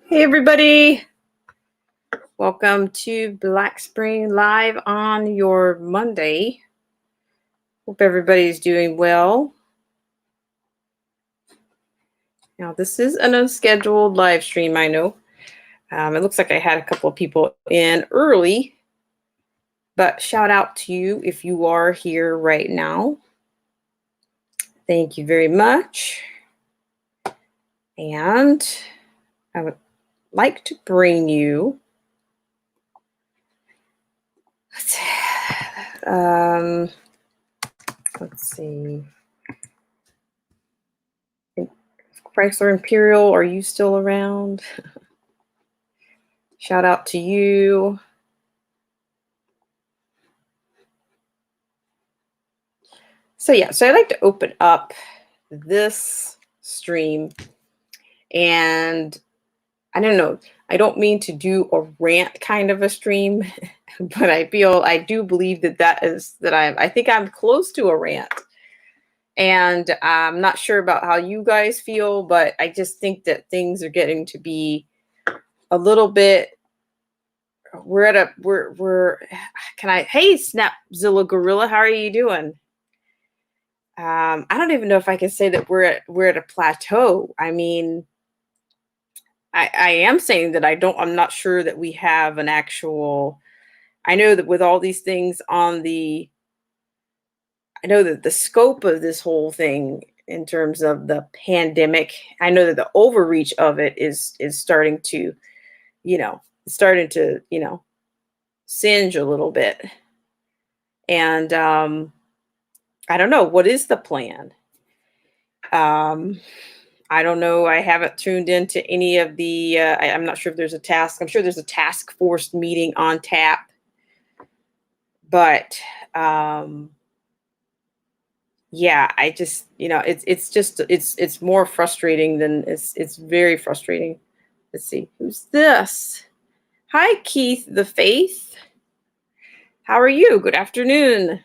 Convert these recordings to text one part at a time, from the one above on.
Hey everybody, welcome to Black Spring Live on your Monday. Hope everybody's doing well. Now this is an unscheduled live stream, I know. It looks like I had a couple of people in early, but shout out to you if you are here right now. Thank you very much. And I would like to bring you let's see. Chrysler Imperial, are you still around? Shout out to you. So I'd like to open up this stream, and I don't know, I don't mean to do a rant kind of a stream, but I do believe I think I'm close to a rant. And I'm not sure about how you guys feel, but I just think that things are getting to be a little bit, hey, Snapzilla Gorilla, how are you doing? I don't even know if I can say that we're at a plateau. I mean, I am saying that I'm not sure that we have an actual, I know that with all these things I know that the scope of this whole thing in terms of the pandemic, I know that the overreach of it is starting to, singe a little bit. And I don't know, what is the plan? I don't know. I haven't tuned into any of the, I'm not sure if there's a task. I'm sure there's a task force meeting on tap. But yeah, I just, it's more frustrating than it's very frustrating. Let's see, who's this? Hi, Keith the Faith. How are you? Good afternoon.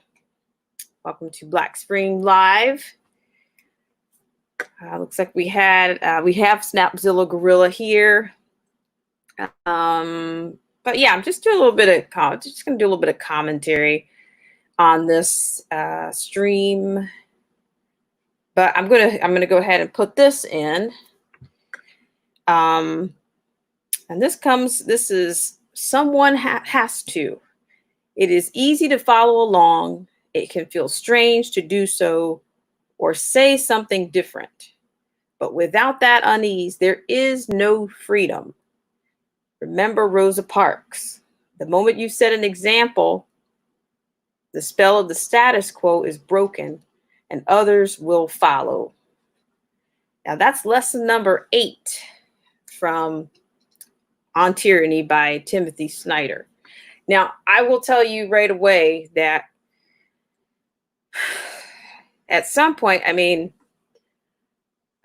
Welcome to Black Spring Live. Looks like we have Snapzilla Gorilla here. But yeah, I'm just doing a little bit of just gonna do a little bit of commentary on this stream. But I'm gonna go ahead and put this in. And this is someone has to. It is easy to follow along. It can feel strange to do so or say something different. But without that unease, there is no freedom. Remember Rosa Parks. The moment you set an example, the spell of the status quo is broken and others will follow. Now that's lesson number 8 from On Tyranny by Timothy Snyder. Now, I will tell you right away that at some point, I mean,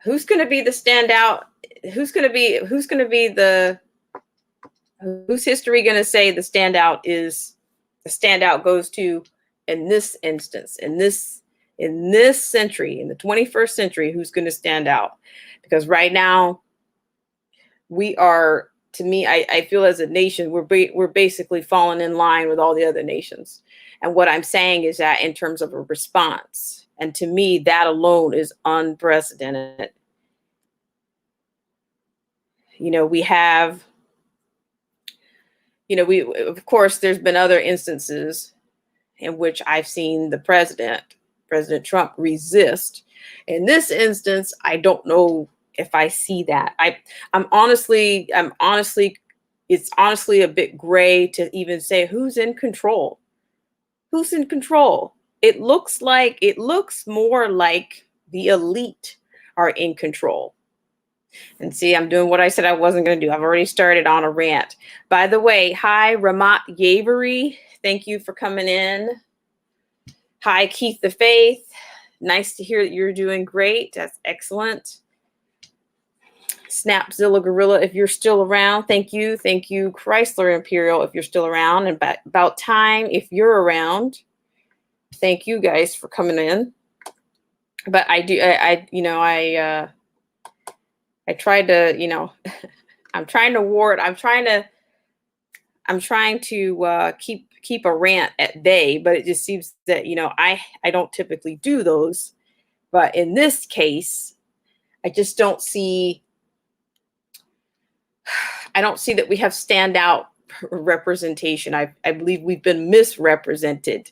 who's going to be the standout? Who's history going to say the standout goes to in this instance, in this century, in the 21st century, who's going to stand out? Because right now we are, to me, I feel as a nation, we're basically falling in line with all the other nations. And what I'm saying is that in terms of a response, and to me, that alone is unprecedented. We have, of course, there's been other instances in which I've seen the President Trump, resist. In this instance, I don't know if I see that. I'm honestly, it's honestly a bit gray to even say who's in control. Who's in control? It looks more like the elite are in control. And see, I'm doing what I said I wasn't going to do. I've already started on a rant. By the way, hi, Ramat Yavery. Thank you for coming in. Hi, Keith the Faith. Nice to hear that you're doing great. That's excellent. Snapzilla Gorilla, if you're still around, thank you. Thank you, Chrysler Imperial, if you're still around. And about time, if you're around. Thank you guys for coming in. But I tried to, I'm trying to ward. I'm trying to keep a rant at bay, but it just seems that I don't typically do those, but in this case, I just don't see. I don't see that we have standout representation. I believe we've been misrepresented.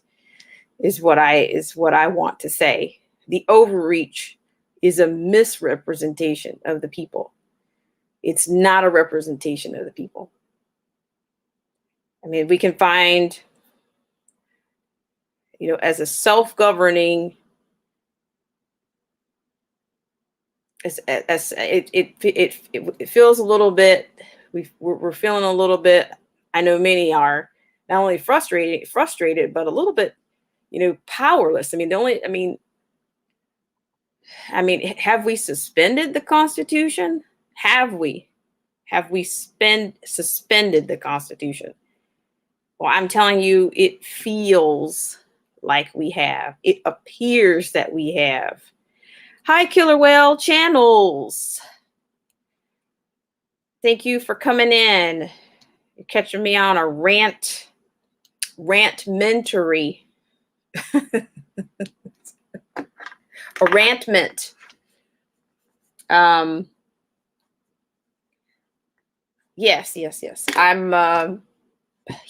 Is what I want to say. The overreach is a misrepresentation of the people. It's not a representation of the people. I mean, we can find, as a self-governing, as it feels a little bit. We're feeling a little bit. I know many are not only frustrated, but a little bit, powerless. I mean, have we suspended the Constitution? Have we? Have we suspended the Constitution? Well, I'm telling you, it feels like we have. It appears that we have. Hi, Killer Whale Channels. Thank you for coming in. You're catching me on a rant mentory. A rantment. Yes.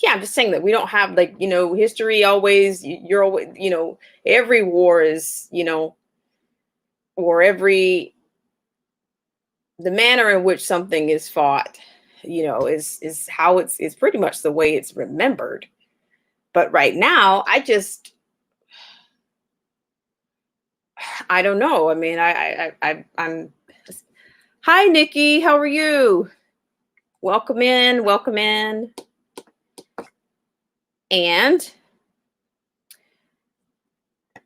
I'm just saying that we don't have history always. You're always, every war is, or the manner in which something is fought, is how it's pretty much the way it's remembered. But right now, I don't know. I mean, I'm. Hi, Nikki. How are you? Welcome in. And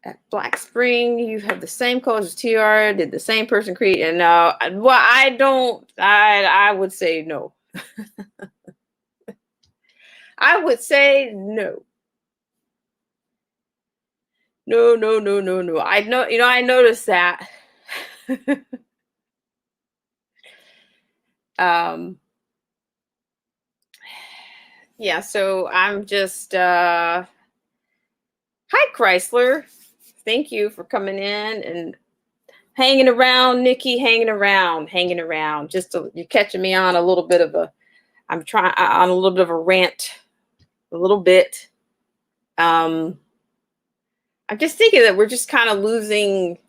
at Black Spring, you have the same colors as TR. Did the same person create? And well, I don't. I would say no. I would say no. No. I know. I noticed that. Yeah, so I'm just hi Chrysler. Thank you for coming in and hanging around, Nikki, hanging around. You're catching me on a little bit of on a little bit of a rant, a little bit. I'm just thinking that we're just kind of losing.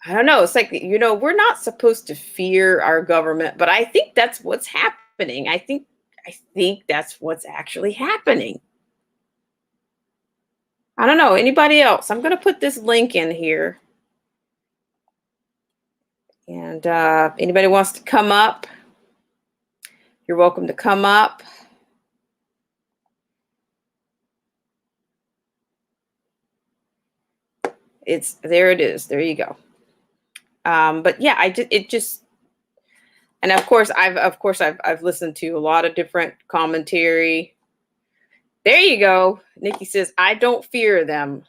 I don't know. It's like, we're not supposed to fear our government, but I think that's what's happening. I think that's what's actually happening. I don't know. Anybody else? I'm going to put this link in here. And anybody wants to come up, you're welcome to come up. There it is. There you go. But yeah, and of course I've listened to a lot of different commentary. There you go. Nikki says, I don't fear them.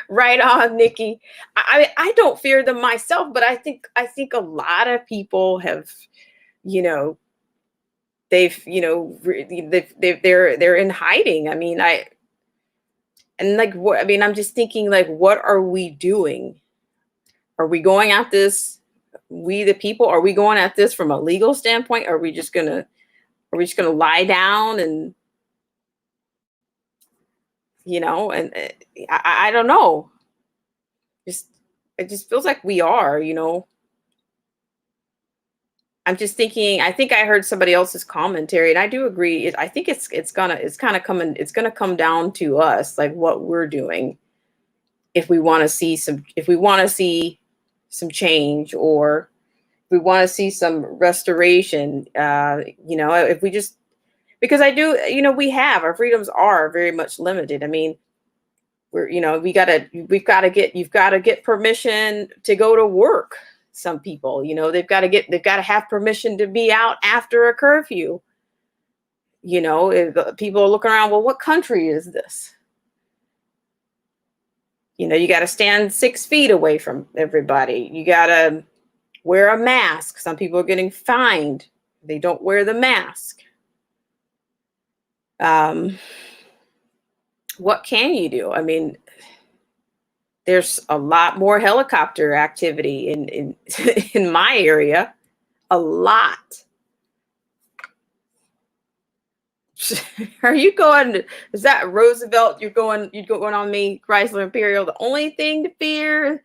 Right on, Nikki. I don't fear them myself, but I think a lot of people have, they're in hiding. I mean, I'm just thinking, like, what are we doing? Are we going at this? We the people, are we going at this from a legal standpoint? Are we just gonna lie down and I don't know. It just feels like we are, I'm just thinking, I think I heard somebody else's commentary, and I do agree. I think it's gonna come down to us, like what we're doing, if we want to see some change, or if we want to see some restoration. If we just, because our freedoms are very much limited. I mean, you've got to get permission to go to work. Some people, they've got to have permission to be out after a curfew. If people are looking around, well, what country is this? You got to stand 6 feet away from everybody. You got to wear a mask. Some people are getting fined. They don't wear the mask. What can you do? I mean, there's a lot more helicopter activity in in my area. A lot. Are you going? Is that Roosevelt? You're going on me, Chrysler Imperial. The only thing to fear,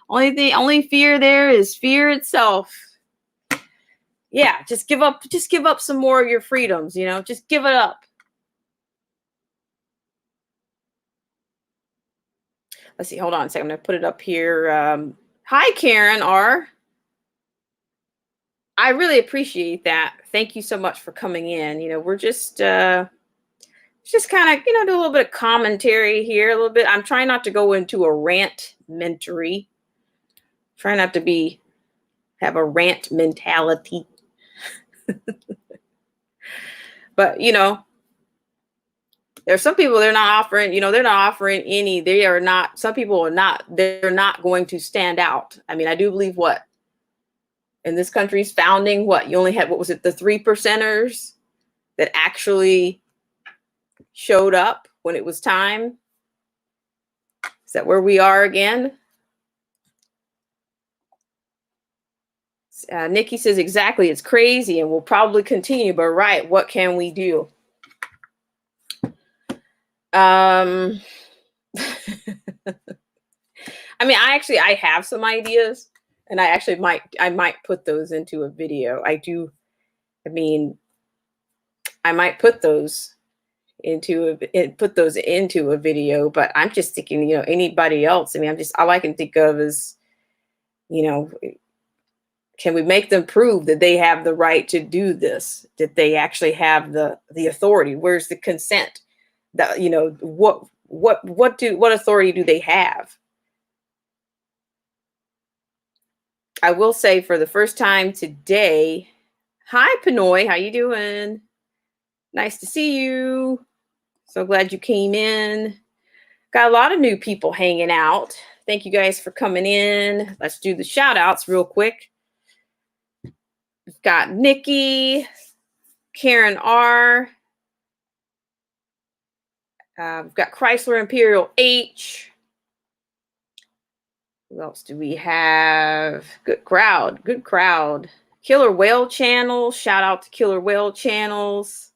only fear there is fear itself. Yeah, just give up some more of your freedoms. Just give it up. Let's see. Hold on a second. I'm gonna put it up here. Hi, Karen R. I really appreciate that. Thank you so much for coming in. We're just kind of do a little bit of commentary here. A little bit. I'm trying not to go into a rant mentory. Try not to have a rant mentality. But there's some people they're not offering any. Some people they're not going to stand out. I mean, I do believe in this country's founding, you only had, what was it, the 3%ers that actually showed up when it was time. Is that where we are again? Nikki says, exactly, it's crazy and will probably continue, but right, what can we do? I mean, I have some ideas, and I might put those into a video. I might put those into a video, but I'm just thinking, anybody else. I mean, all I can think of is, can we make them prove that they have the right to do this? That they actually have the authority? Where's the consent? That what authority do they have? I will say, for the first time today, hi Pinoy, how you doing? Nice to see you. So glad you came in. Got a lot of new people hanging out. Thank you guys for coming in. Let's do the shout outs real quick. We've got Nikki, Karen R. We've got Chrysler Imperial H. Who else do we have? Good crowd. Killer Whale Channel. Shout out to Killer Whale Channels.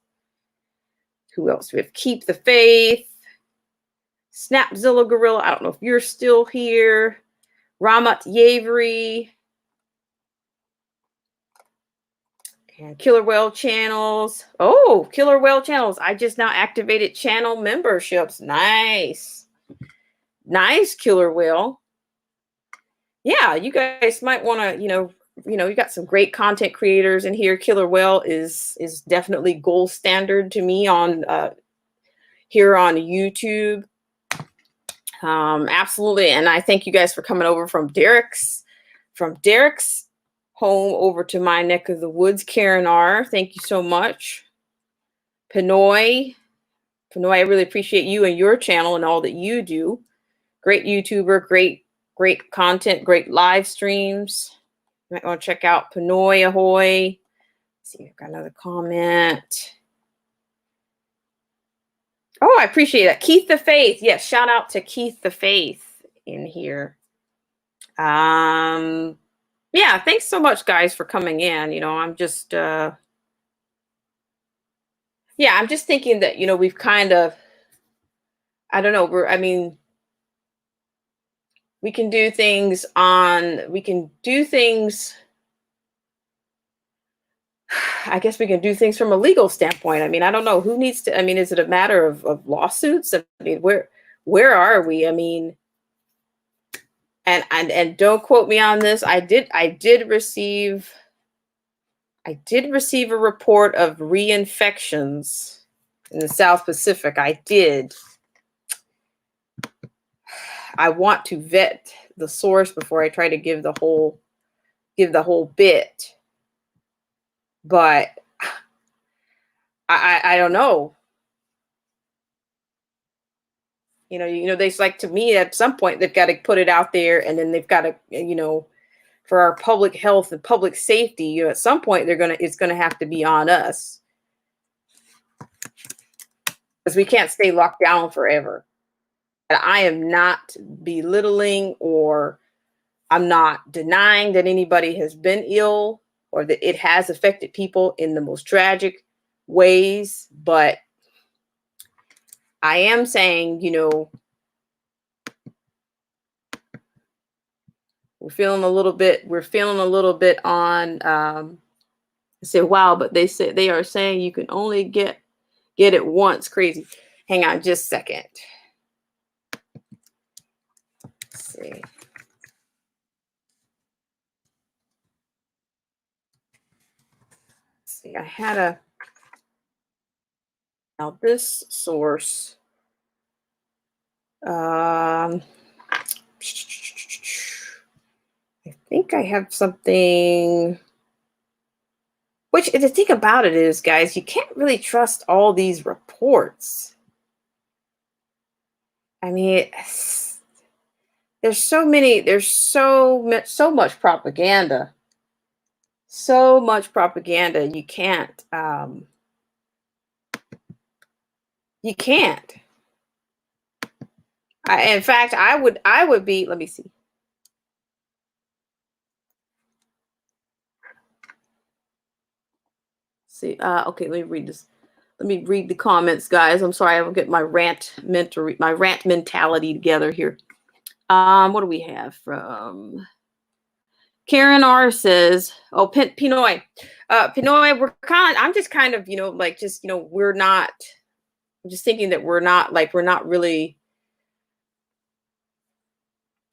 Who else? We have Keep the Faith. Snapzilla Gorilla. I don't know if you're still here. Ramat Yavery. And Killer Whale Channels. Oh, Killer Whale Channels. I just now activated channel memberships. Nice. Nice, Killer Whale. Yeah, you guys might want to, you got some great content creators in here. Killer Whale is definitely gold standard to me on here on YouTube. Absolutely. And I thank you guys for coming over from Derek's home over to my neck of the woods. Karen R, thank you so much. Pinoy, I really appreciate you and your channel and all that you do. Great YouTuber, great content, great live streams. You might want to check out Pinoy Ahoy. Let's see, I've got another comment. Oh, I appreciate that. Keith the Faith. Yes, shout out to Keith the Faith in here. Yeah, thanks so much, guys, for coming in. I'm just I'm just thinking that, we've kind of, I don't know, we can do things I guess we can do things from a legal standpoint. I mean, I don't know who needs to, is it a matter of lawsuits? I mean, where are we? I mean, and don't quote me on this. I did receive a report of reinfections in the South Pacific. I did. I want to vet the source before I try to give the whole bit. But I don't know. They like, to me, at some point they've got to put it out there, and then they've got to, for our public health and public safety, at some point it's gonna have to be on us, because we can't stay locked down forever. And I am not belittling, or I'm not denying that anybody has been ill or that it has affected people in the most tragic ways, but I am saying, we're feeling a little bit on, I say, wow, but they are saying you can only get it once. Crazy. Hang on just a second. Let's see. I had now this source. I think I have something. Which, the thing about it is, guys, you can't really trust all these reports. I mean, there's so much propaganda. So much propaganda. You can't. You can't. In fact, I would be. Let me see. Okay, let me read this. Let me read the comments, guys. I'm sorry, I will get my rant mentality together here. What do we have from Karen R says, oh, Pinoy. I'm just kind of, we're not, I'm just thinking that we're not really,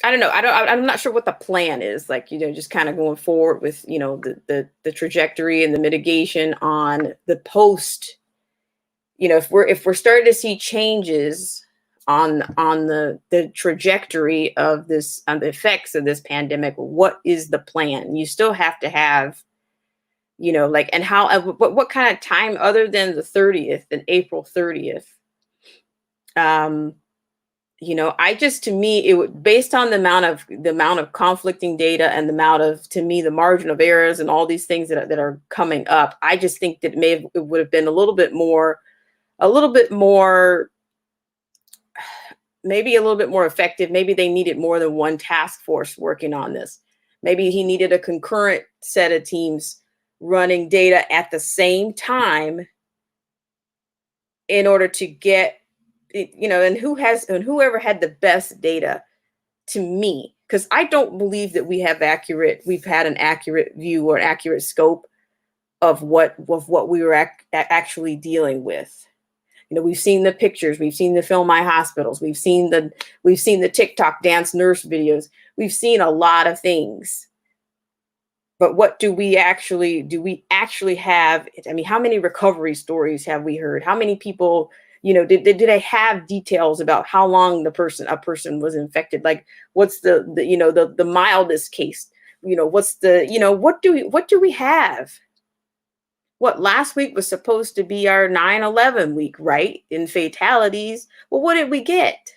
I don't know. I'm not sure what the plan is. Just kind of going forward with, the trajectory and the mitigation on the post. If we're starting to see changes on the trajectory of this, on the effects of this pandemic, what is the plan? You still have to have, and how, what kind of time other than the 30th and April 30th. To me, it would, based on the amount of conflicting data and the amount of, to me, the margin of errors and all these things that are coming up, I just think that it would have been a little bit more, maybe a little bit more effective. Maybe they needed more than one task force working on this. Maybe he needed a concurrent set of teams running data at the same time in order to get, and whoever had the best data, to me, because I don't believe that we've had an accurate view or an accurate scope of what we were actually dealing with. We've seen the pictures, we've seen the Fill My Hospitals, we've seen the TikTok dance nurse videos, we've seen a lot of things. But what do we actually have? I mean, how many recovery stories have we heard? How many people, did they have details about how long a person was infected? Like, what's the mildest case? What's what do we have? What, last week was supposed to be our 9/11 week, right? In fatalities. Well, what did we get?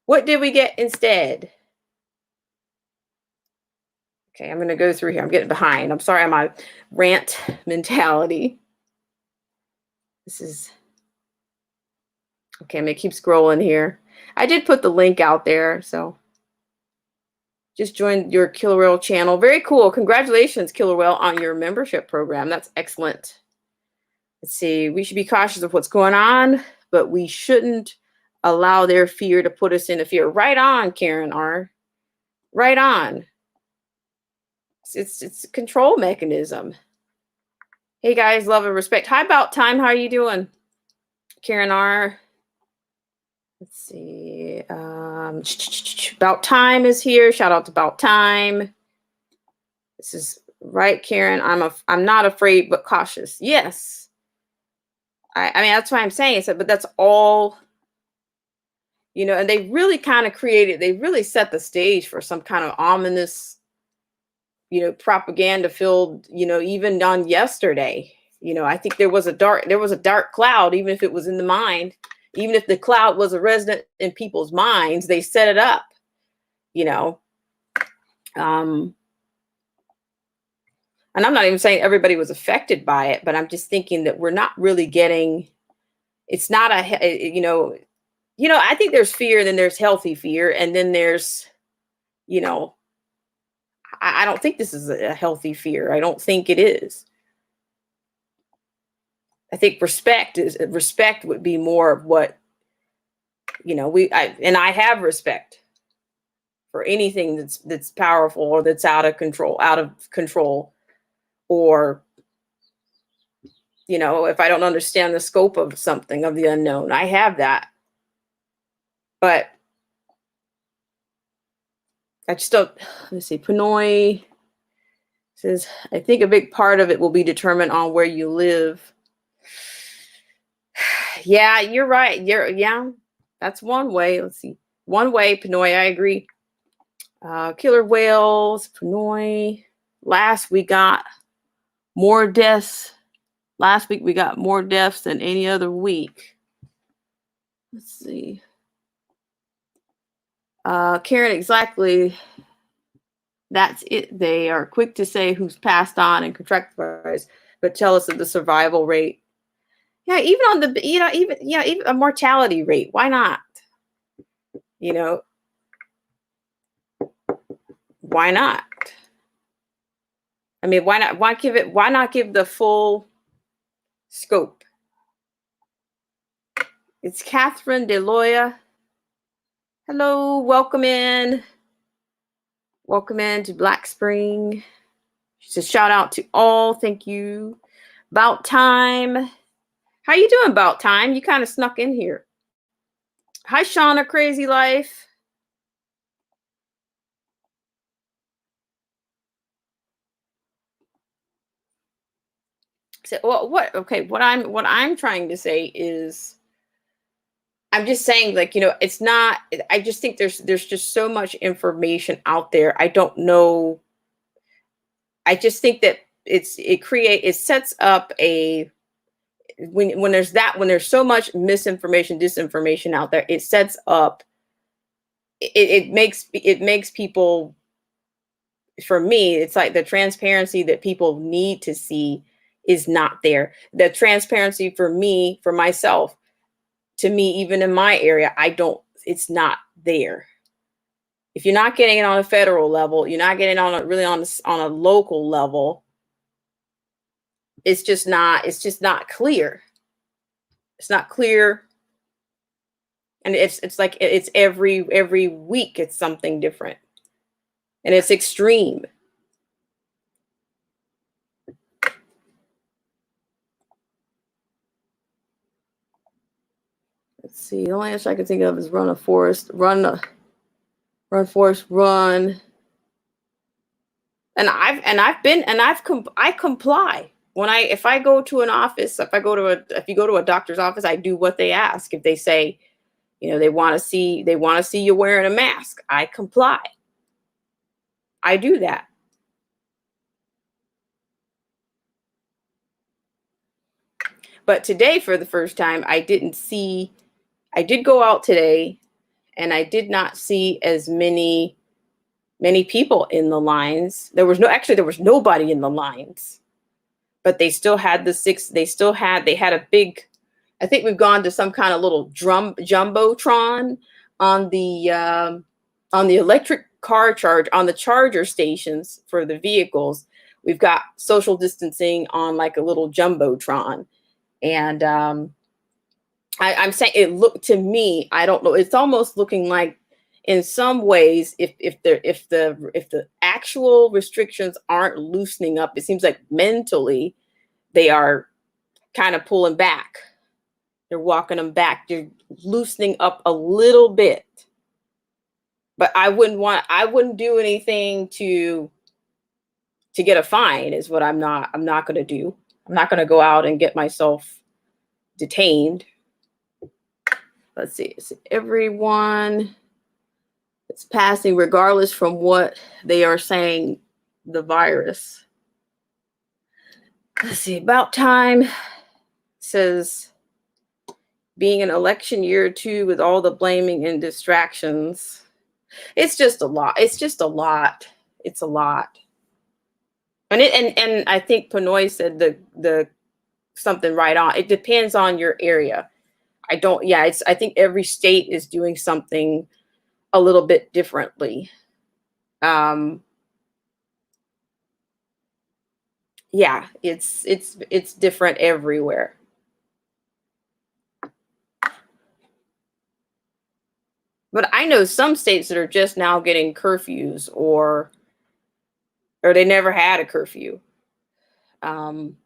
What did we get instead? Okay, I'm going to go through here. I'm getting behind. I'm sorry, my rant mentality. This is, okay, I'm going to keep scrolling here. I did put the link out there, so just joined your Killer Whale channel. Very cool. Congratulations, Killer Whale, on your membership program. That's excellent. Let's see. We should be cautious of what's going on, but we shouldn't allow their fear to put us into fear. Right on, Karen R. Right on. It's a control mechanism. Hey guys, love and respect. Hi, About Time. How are you doing? Karen R. Let's see. About Time is here. Shout out to About Time. This is right, Karen. I'm not afraid but cautious. Yes. I mean, that's why I'm saying it, but that's all, and they really kind of they really set the stage for some kind of ominous, propaganda filled, even on yesterday, I think there was a dark cloud, even if it was in the mind, Even if the cloud was a resident in people's minds, they set it up, you know. And I'm not even saying everybody was affected by it, but I'm just thinking that we're not really getting, it's not I think there's fear, then there's healthy fear, and then there's, I don't think this is a healthy fear. I don't think it is. I think respect would be more of what, I have respect for anything that's powerful or that's out of control, or, if I don't understand the scope of something, of the unknown, I have that. But I just don't, let's see, Pinoy says, I think a big part of it will be determined on where you live. Yeah, you're right. Yeah, that's one way. Let's see. One way, Pinoy, I agree. Killer whales, Pinoy. Last week we got more deaths than any other week. Let's see. Karen, exactly. That's it. They are quick to say who's passed on and contracted virus, but tell us of the survival rate. Yeah, even on the, even a mortality rate. Why not? Why not? I mean, why not? Why not give the full scope? It's Catherine DeLoya. Hello, welcome in. Welcome in to Black Spring. She says, shout out to all. Thank you. About time. How you doing, About Time? You kind of snuck in here. Hi, Shauna, Crazy Life. So, well, what I'm trying to say is, I'm just saying, it's not, I just think there's just so much information out there. I don't know. I just think that it sets up a, when there's so much misinformation, disinformation out there, it sets up, it makes people, for me, it's like the transparency that people need to see is not there. The transparency for me, for myself, to me, even in my area, it's not there. If you're not getting it on a federal level, you're not getting it on a local level, it's just not clear. It's not clear. And it's like, it's every week it's something different. And it's extreme. Let's see. The only answer I can think of is run, Forest, run. And I comply. If I go to an office, if you go to a doctor's office, I do what they ask. If they say, they want to see you wearing a mask, I comply. I do that. But today, for the first time, I did go out today, and I did not see as many people in the lines. There was nobody in the lines, but they still had they had a big, I think we've gone to some kind of little jumbotron on the electric car charge, on the charger stations for the vehicles. We've got social distancing on like a little jumbotron. And I'm saying, it looked to me, I don't know, it's almost looking like, in some ways, if the actual restrictions aren't loosening up, it seems like mentally they are kind of pulling back. They're walking them back. They're loosening up a little bit. But I wouldn't do anything to get a fine, is what I'm not going to do. I'm not going to go out and get myself detained. Let's see. It's everyone that's passing, regardless from what they are saying, the virus. Let's see. About Time says, being an election year too, with all the blaming and distractions, it's just a lot. It's just a lot. It's a lot. And I think Pinoy said the something right on. It depends on your area. I don't. Yeah, it's. I think every state is doing something a little bit differently. Um, yeah, it's different everywhere. But I know some states that are just now getting curfews, or they never had a curfew. Um,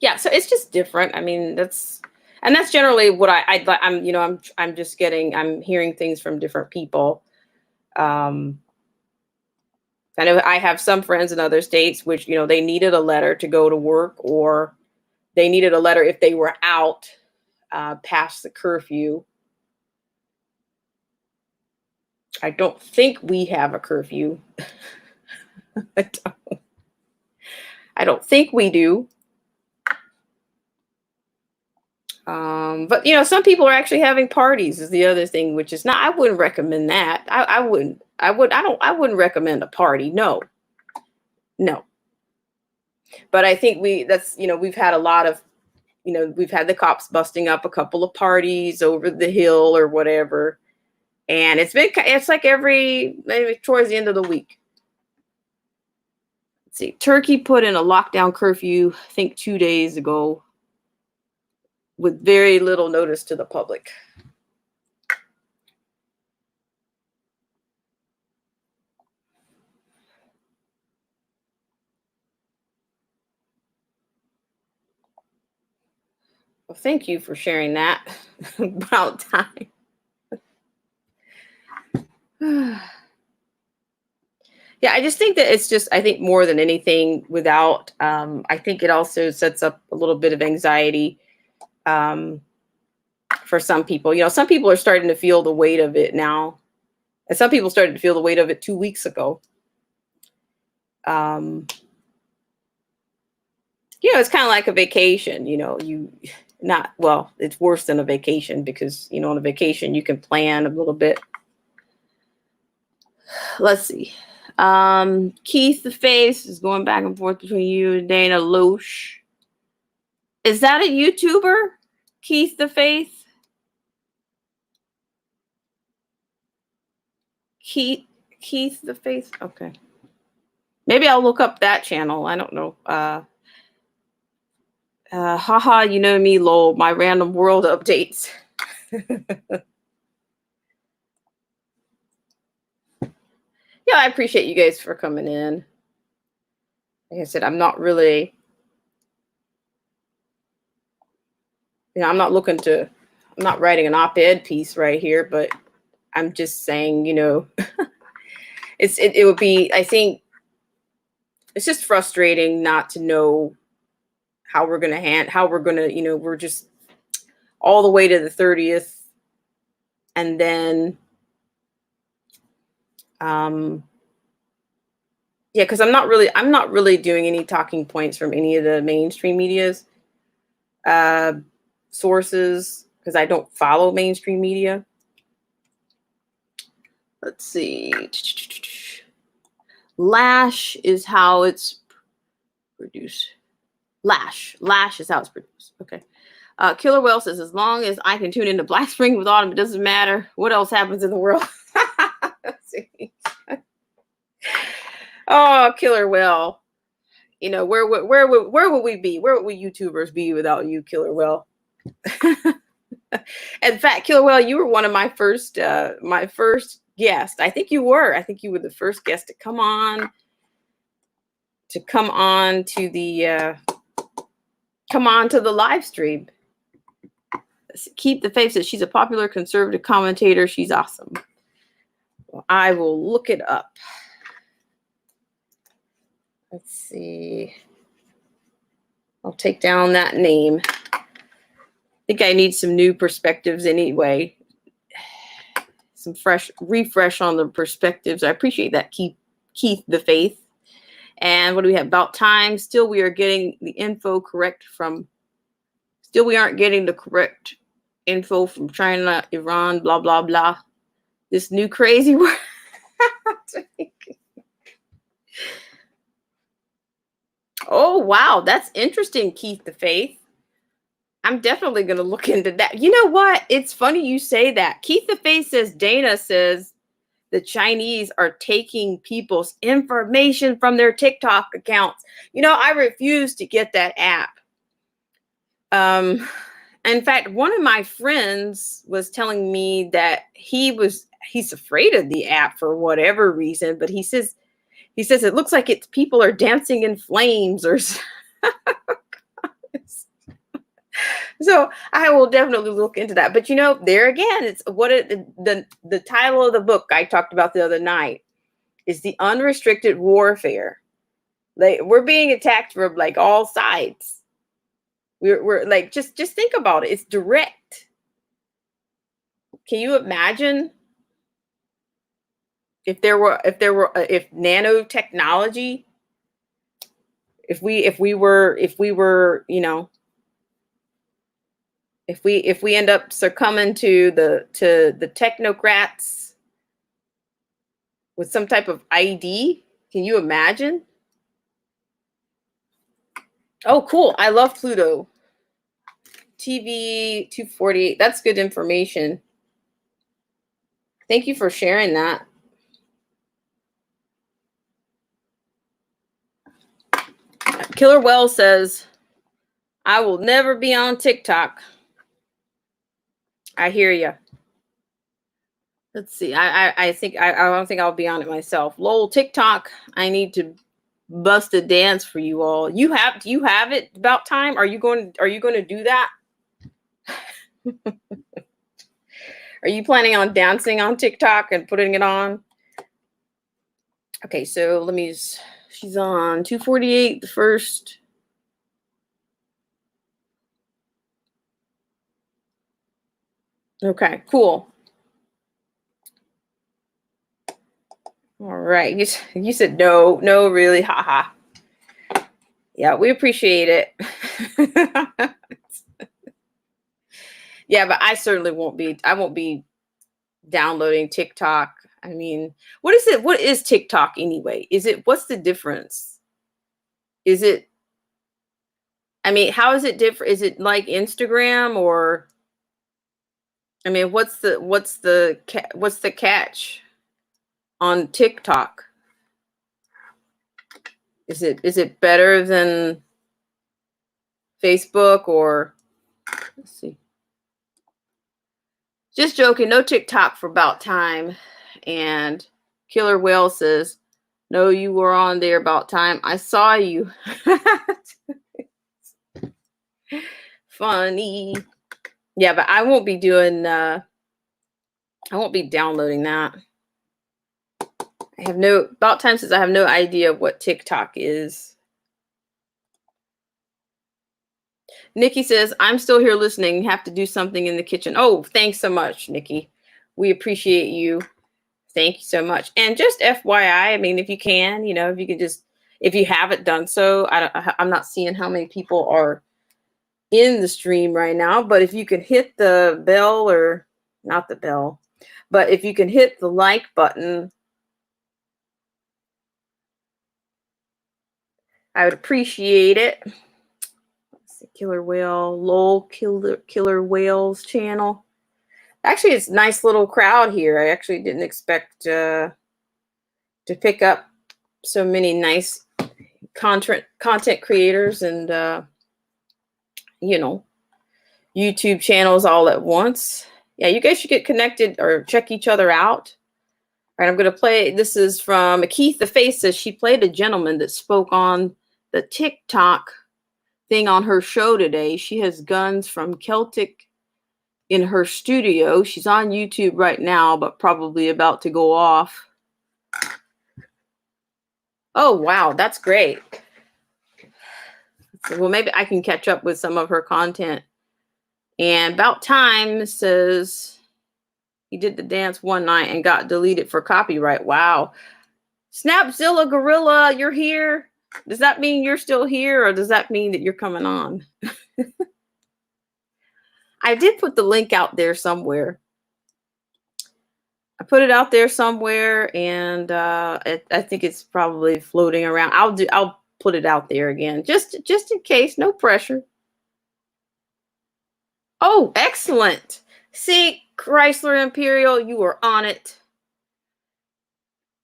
yeah, so it's just different. I mean, that's generally what I'm I'm just getting I'm hearing things from different people. Um, I know I have some friends in other states which they needed a letter to go to work, or they needed a letter if they were out past the curfew. I don't think we have a curfew. I don't think we do. But some people are actually having parties is the other thing, which is not. I wouldn't recommend that. I wouldn't. I would. I don't. I wouldn't recommend a party. No, no. But I think we've had a lot of we've had the cops busting up a couple of parties over the hill or whatever, and it's like every maybe towards the end of the week. Let's see, Turkey put in a lockdown curfew, I think 2 days ago, with very little notice to the public. Well, thank you for sharing that. About time. Yeah, I just think that I think more than anything, I think it also sets up a little bit of anxiety um, for some people. Some people are starting to feel the weight of it now. And some people started to feel the weight of it 2 weeks ago. It's kind of like a vacation, it's worse than a vacation because, on a vacation, you can plan a little bit. Let's see. Keith the Face is going back and forth between you and Dana Loesch. Is that a YouTuber? Keith the Face? Keith the Face? Okay. Maybe I'll look up that channel. I don't know. Haha, you know me, lol, my random world updates. Yeah, I appreciate you guys for coming in. Like I said, I'm not really, I'm not writing an op-ed piece right here, but I'm just saying, it would be, I think it's just frustrating not to know how we're going to we're just all the way to the 30th. And then, yeah, because I'm not really doing any talking points from any of the mainstream media's sources because I don't follow mainstream media. Let's see. Lash is how it's produced. Lash is how it's produced. Okay. Killer Whale says, as long as I can tune into Black Spring with Autumn, it doesn't matter what else happens in the world. Let's see. Oh, Killer Whale. Where would we be? Where would YouTubers be without you, Killer Whale? In fact, Killer Whale, you were one of my first guests. I think you were the first guest to come on to the live stream. Keep the Faith says she's a popular conservative commentator. She's awesome. Well, I will look it up. Let's see. I'll take down that name. I think I need some new perspectives anyway. Some refresh on the perspectives. I appreciate that, Keith the Faith. And what do we have? About time. Still, we are getting the info correct from Still, we aren't getting the correct info from China, Iran, blah, blah, blah. This new crazy word. Oh, wow. That's interesting, Keith the Faith. I'm definitely going to look into that. You know what? It's funny you say that. Keith the Faith says, Dana says the Chinese are taking people's information from their TikTok accounts. You know, I refuse to get that app. In fact, one of my friends was telling me that he's afraid of the app for whatever reason, but he says it looks like it's people are dancing in flames or so I will definitely look into that. But you know, there again, it's the title of the book I talked about the other night is The Unrestricted Warfare. Like we're being attacked from like all sides. We're like just think about it. It's direct. Can you imagine if nanotechnology, if we were, you know, if we end up succumbing to the technocrats with some type of ID, can you imagine? Oh, cool. I love Pluto. TV 248. That's good information. Thank you for sharing that. Killer Wells says, I will never be on TikTok. I hear you. Let's see. I think I don't think I'll be on it myself. Lol, TikTok. I need to bust a dance for you all. Do you have it about time? Are you going to do that? Are you planning on dancing on TikTok and putting it on? Okay, so she's on 248 the first. Okay, cool. All right. You said no, really, haha. Yeah, we appreciate it. Yeah, but I certainly won't be downloading TikTok. I mean, what is it? What is TikTok anyway? What's the difference? I mean, how is it different? Is it like Instagram or I mean, what's the catch on TikTok? Is it better than Facebook or let's see. Just joking, no TikTok for about time. And Killer Whale says, no, you were on there about time. I saw you. Funny. Yeah, but I won't be doing I won't be downloading that. I have about time since I have no idea what TikTok is. Nikki says, I'm still here listening. Have to do something in the kitchen. Oh, thanks so much, Nikki. We appreciate you. Thank you so much. And just FYI, I mean, if you can, you know, if you haven't done so, I'm not seeing how many people are in the stream right now, but if you can hit the bell or not the bell, but if you can hit the like button, I would appreciate it. Killer Whale, Lol, Killer Whales channel. Actually, it's a nice little crowd here. I actually didn't expect to pick up so many nice content creators and you know, YouTube channels all at once. Yeah, you guys should get connected or check each other out. All right, I'm going to play. This is from Keith the Face. Says she played a gentleman that spoke on the TikTok thing on her show today. She has guns from Celtic in her studio. She's on YouTube right now, but probably about to go off. Oh, wow. That's great. Well, maybe I can catch up with some of her content. And About Time says he did the dance one night and got deleted for copyright. Wow. Snapzilla Gorilla, you're here. Does that mean you're still here or does that mean that you're coming on? I did put the link out there somewhere. I put it out there somewhere, and I think it's probably floating around. I'll put it out there again, just in case. No pressure. Oh, excellent. See, Chrysler Imperial, you were on it.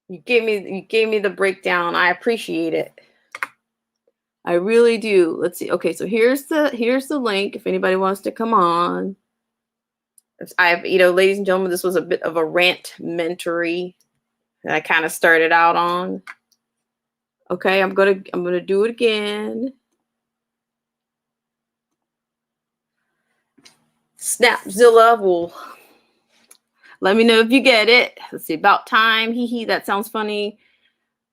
You gave me the breakdown. I appreciate it. I really do. Let's see. Okay, so here's the link if anybody wants to come on. I've, ladies and gentlemen, this was a bit of a rant mentory that I kind of started out on. Okay, I'm gonna do it again. Snapzilla will let me know if you get it. Let's see. About time. Hee hee. That sounds funny.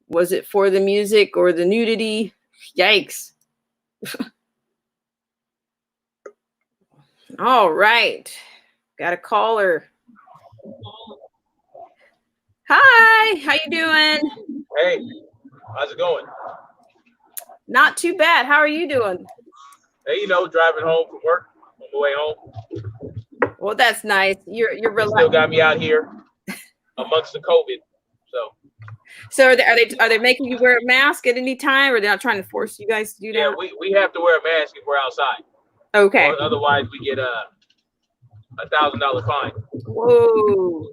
Was it for the music or the nudity? Yikes. All right. Got a caller. Hi. How you doing? Hey. How's it going? Not too bad. How are you doing? Hey, driving home from work on the way home. Well, that's nice. You're still got me out here amongst the COVID. So are they making you wear a mask at any time, or they're not trying to force you guys to do that? Yeah, we have to wear a mask if we're outside. Okay. Or otherwise, we get a $1,000 fine. Whoa.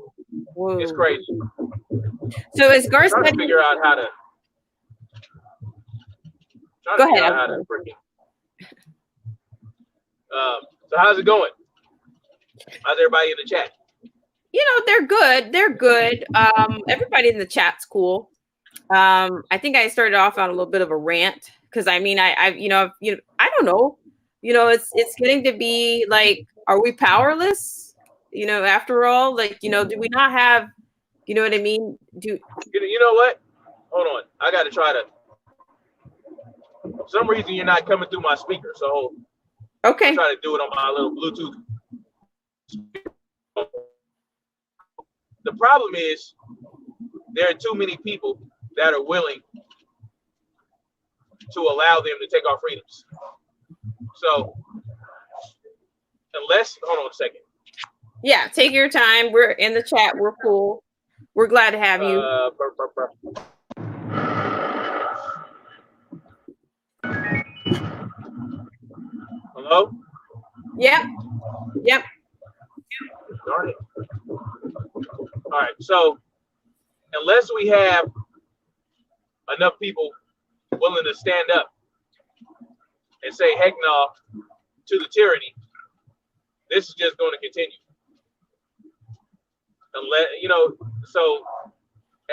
It's crazy. So is Garth trying to figure out how to? Go ahead. How to so how's it going? How's everybody in the chat? They're good. They're good. Everybody in the chat's cool. I think I started off on a little bit of a rant because I don't know. It's getting to be like, are we powerless? After all, like, do we not have, you know what I mean? You know what? Hold on. I got to try to. For some reason, you're not coming through my speaker, so okay. I'm trying to do it on my little Bluetooth. The problem is there are too many people that are willing to allow them to take our freedoms. So hold on a second. Yeah, take your time. We're in the chat. We're cool. We're glad to have you. Hello? Yep. Darn it. All right, so unless we have enough people willing to stand up and say heck no to the tyranny, this is just going to continue. Unless, so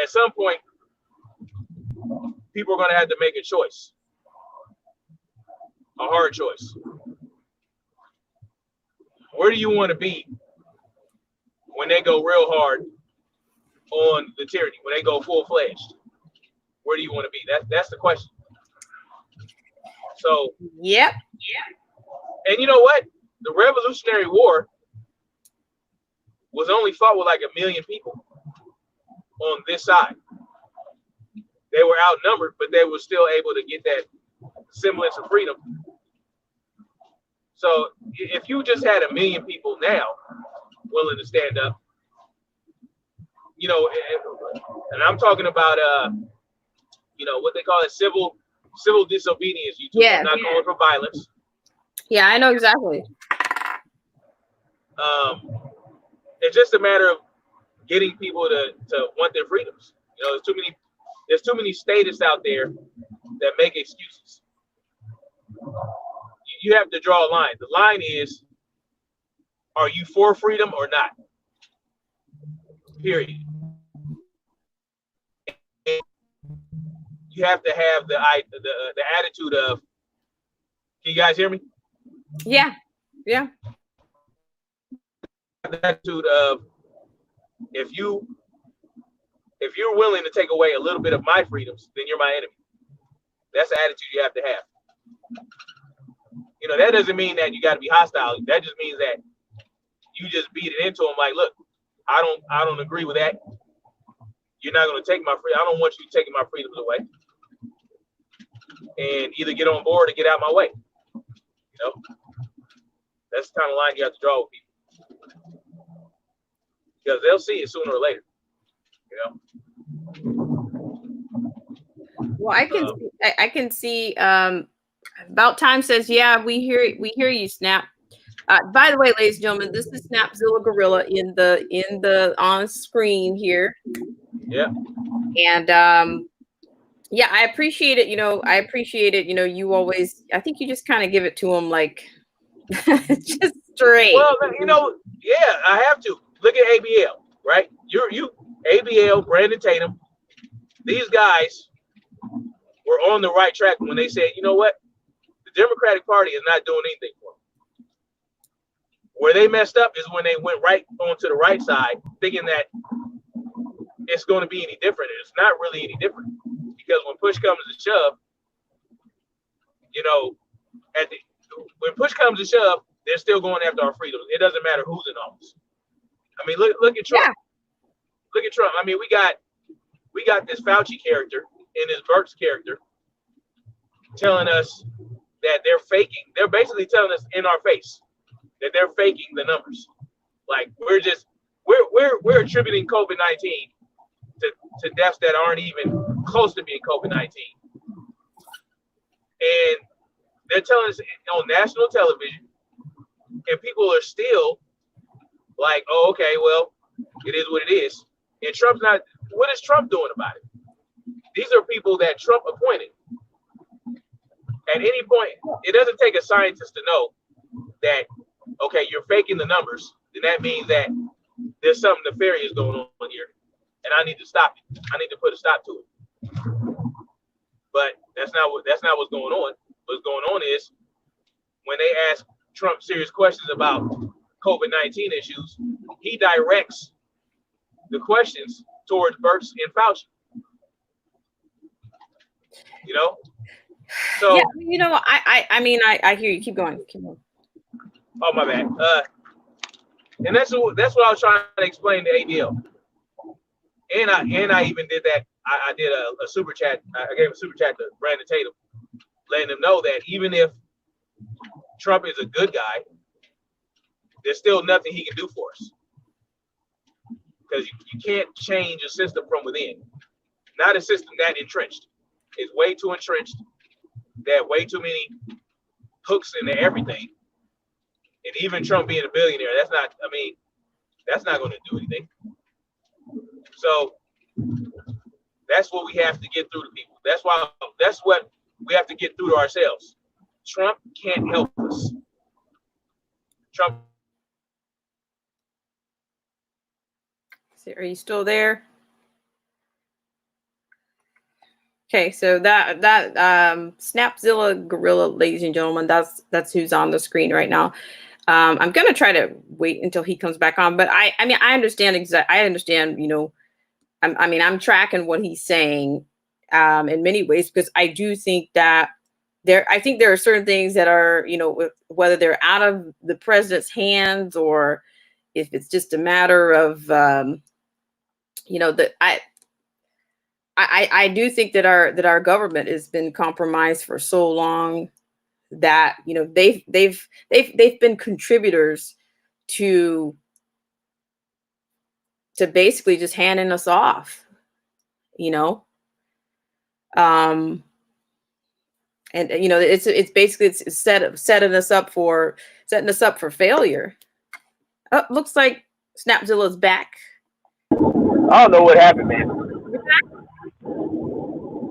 at some point, people are going to have to make a choice, a hard choice. Where do you want to be when they go real hard on the tyranny, when they go full-fledged? Where do you want to be? That's the question. So yep. And you know what? The Revolutionary War was only fought with like 1 million people on this side. They were outnumbered, but they were still able to get that semblance of freedom. So if you just had 1 million people now willing to stand up, and I'm talking about what they call it, civil disobedience. I'm not calling for violence. Yeah, I know exactly. It's just a matter of getting people to want their freedoms. There's too many statists out there that make excuses. You have to draw a line. The line is, are you for freedom or not? Period. And you have to have the attitude of, can you guys hear me? Yeah. The attitude of, if you're willing to take away a little bit of my freedoms, then you're my enemy. That's the attitude you have to have. That doesn't mean that you got to be hostile. That just means that you just beat it into them. Like, look, I don't agree with that. You're not going to take my freedom. I don't want you taking my freedoms away. And either get on board or get out of my way. That's the kind of line you have to draw with people because they'll see it sooner or later. Well, I can see. About Time says, "Yeah, we hear you, Snap." By the way, ladies and gentlemen, this is Snapzilla Gorilla in the on screen here. Yeah. And yeah, I appreciate it. I appreciate it. You always, I think you just kind of give it to them like just straight. Well, yeah, I have to look at ABL, right? You ABL, Brandon Tatum, these guys were on the right track when they said, you know what, the Democratic Party is not doing anything for them. Where they messed up is when they went right onto the right side, thinking that it's going to be any different. It's not really any different because when push comes to shove, when push comes to shove, they're still going after our freedoms. It doesn't matter who's in office. I mean, look at Trump. Yeah. Look at Trump. I mean, we got this Fauci character and this Birx character telling us that they're faking. They're basically telling us in our face that they're faking the numbers. Like we're attributing COVID-19 to deaths that aren't even close to being COVID-19. And they're telling us on national television, and people are still like, oh, okay, well, it is what it is. And Trump's not, what is Trump doing about it? These are people that Trump appointed. At any point, it doesn't take a scientist to know that, okay, you're faking the numbers, then that means that there's something nefarious going on here. And I need to stop it. I need to put a stop to it. But that's not what's going on. What's going on is when they ask Trump serious questions about COVID-19 issues, he directs the questions towards Birx and Fauci. So yeah, I hear you. Keep going. Oh, my bad. And that's what I was trying to explain to ABL. And I even did that. I did a super chat. I gave a super chat to Brandon Tatum, letting him know that even if Trump is a good guy, there's still nothing he can do for us. Because you can't change a system from within. Not a system that entrenched. It's way too entrenched. There are way too many hooks into everything. And even Trump being a billionaire, that's not going to do anything. So that's what we have to get through to people. That's what we have to get through to ourselves. Trump can't help us. Trump. Are you still there? Okay, so that Snapzilla Gorilla, ladies and gentlemen, that's who's on the screen right now. I'm gonna try to wait until he comes back on, but I understand I understand. I'm tracking what he's saying in many ways because I do think that there are certain things that are whether they're out of the president's hands or if it's just a matter of I do think that our government has been compromised for so long that they've been contributors to basically just handing us off, and it's basically setting us up for failure. Oh, looks like Snapzilla's back. I don't know what happened, man.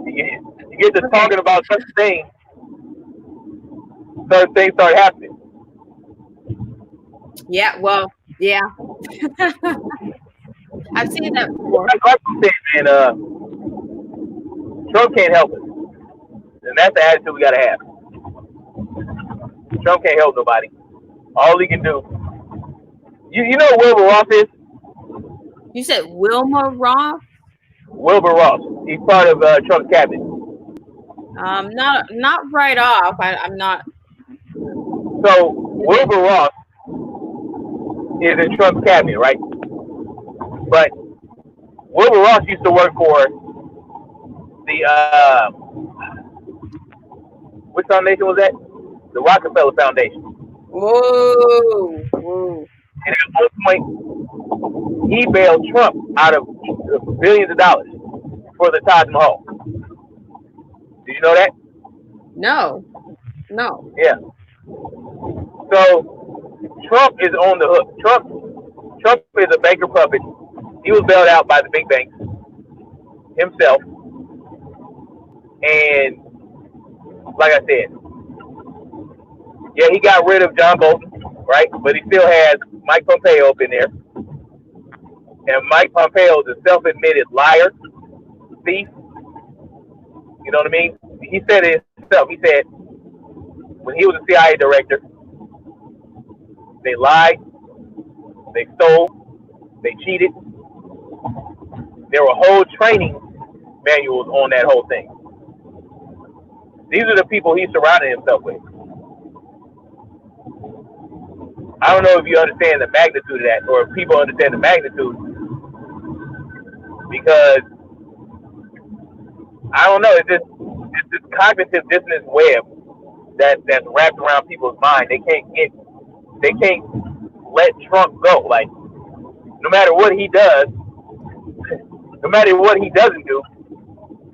You get to talking about such things, certain things start happening. Yeah, well, yeah. I've seen that before. Like you said, man, Trump can't help us. And that's the attitude we got to have. Trump can't help nobody. All he can do. You know who Wilbur Ross is? You said Wilma Ross? Wilbur Ross. He's part of Trump's cabinet. Not right off. I'm not. So Wilbur Ross is in Trump's cabinet, right? But Wilbur Ross used to work for the which foundation was that? The Rockefeller Foundation. Whoa, whoa. And at one point, he bailed Trump out of billions of dollars for the Taj Mahal. Did you know that? No, no. Yeah. So Trump is on the hook. Trump is a banker puppet. He was bailed out by the big banks himself. And like I said, yeah, he got rid of John Bolton, right? But he still has Mike Pompeo up in there. And Mike Pompeo is a self-admitted liar, thief. You know what I mean? He said it himself. He said when he was a CIA director, they lied, they stole, they cheated. There were whole training manuals on that whole thing. These are the people he surrounded himself with. I don't know if you understand the magnitude of that, or if people understand the magnitude, because I don't know. It's this cognitive dissonance web that's wrapped around people's mind. They can't let Trump go. Like, no matter what he does, no matter what he doesn't do,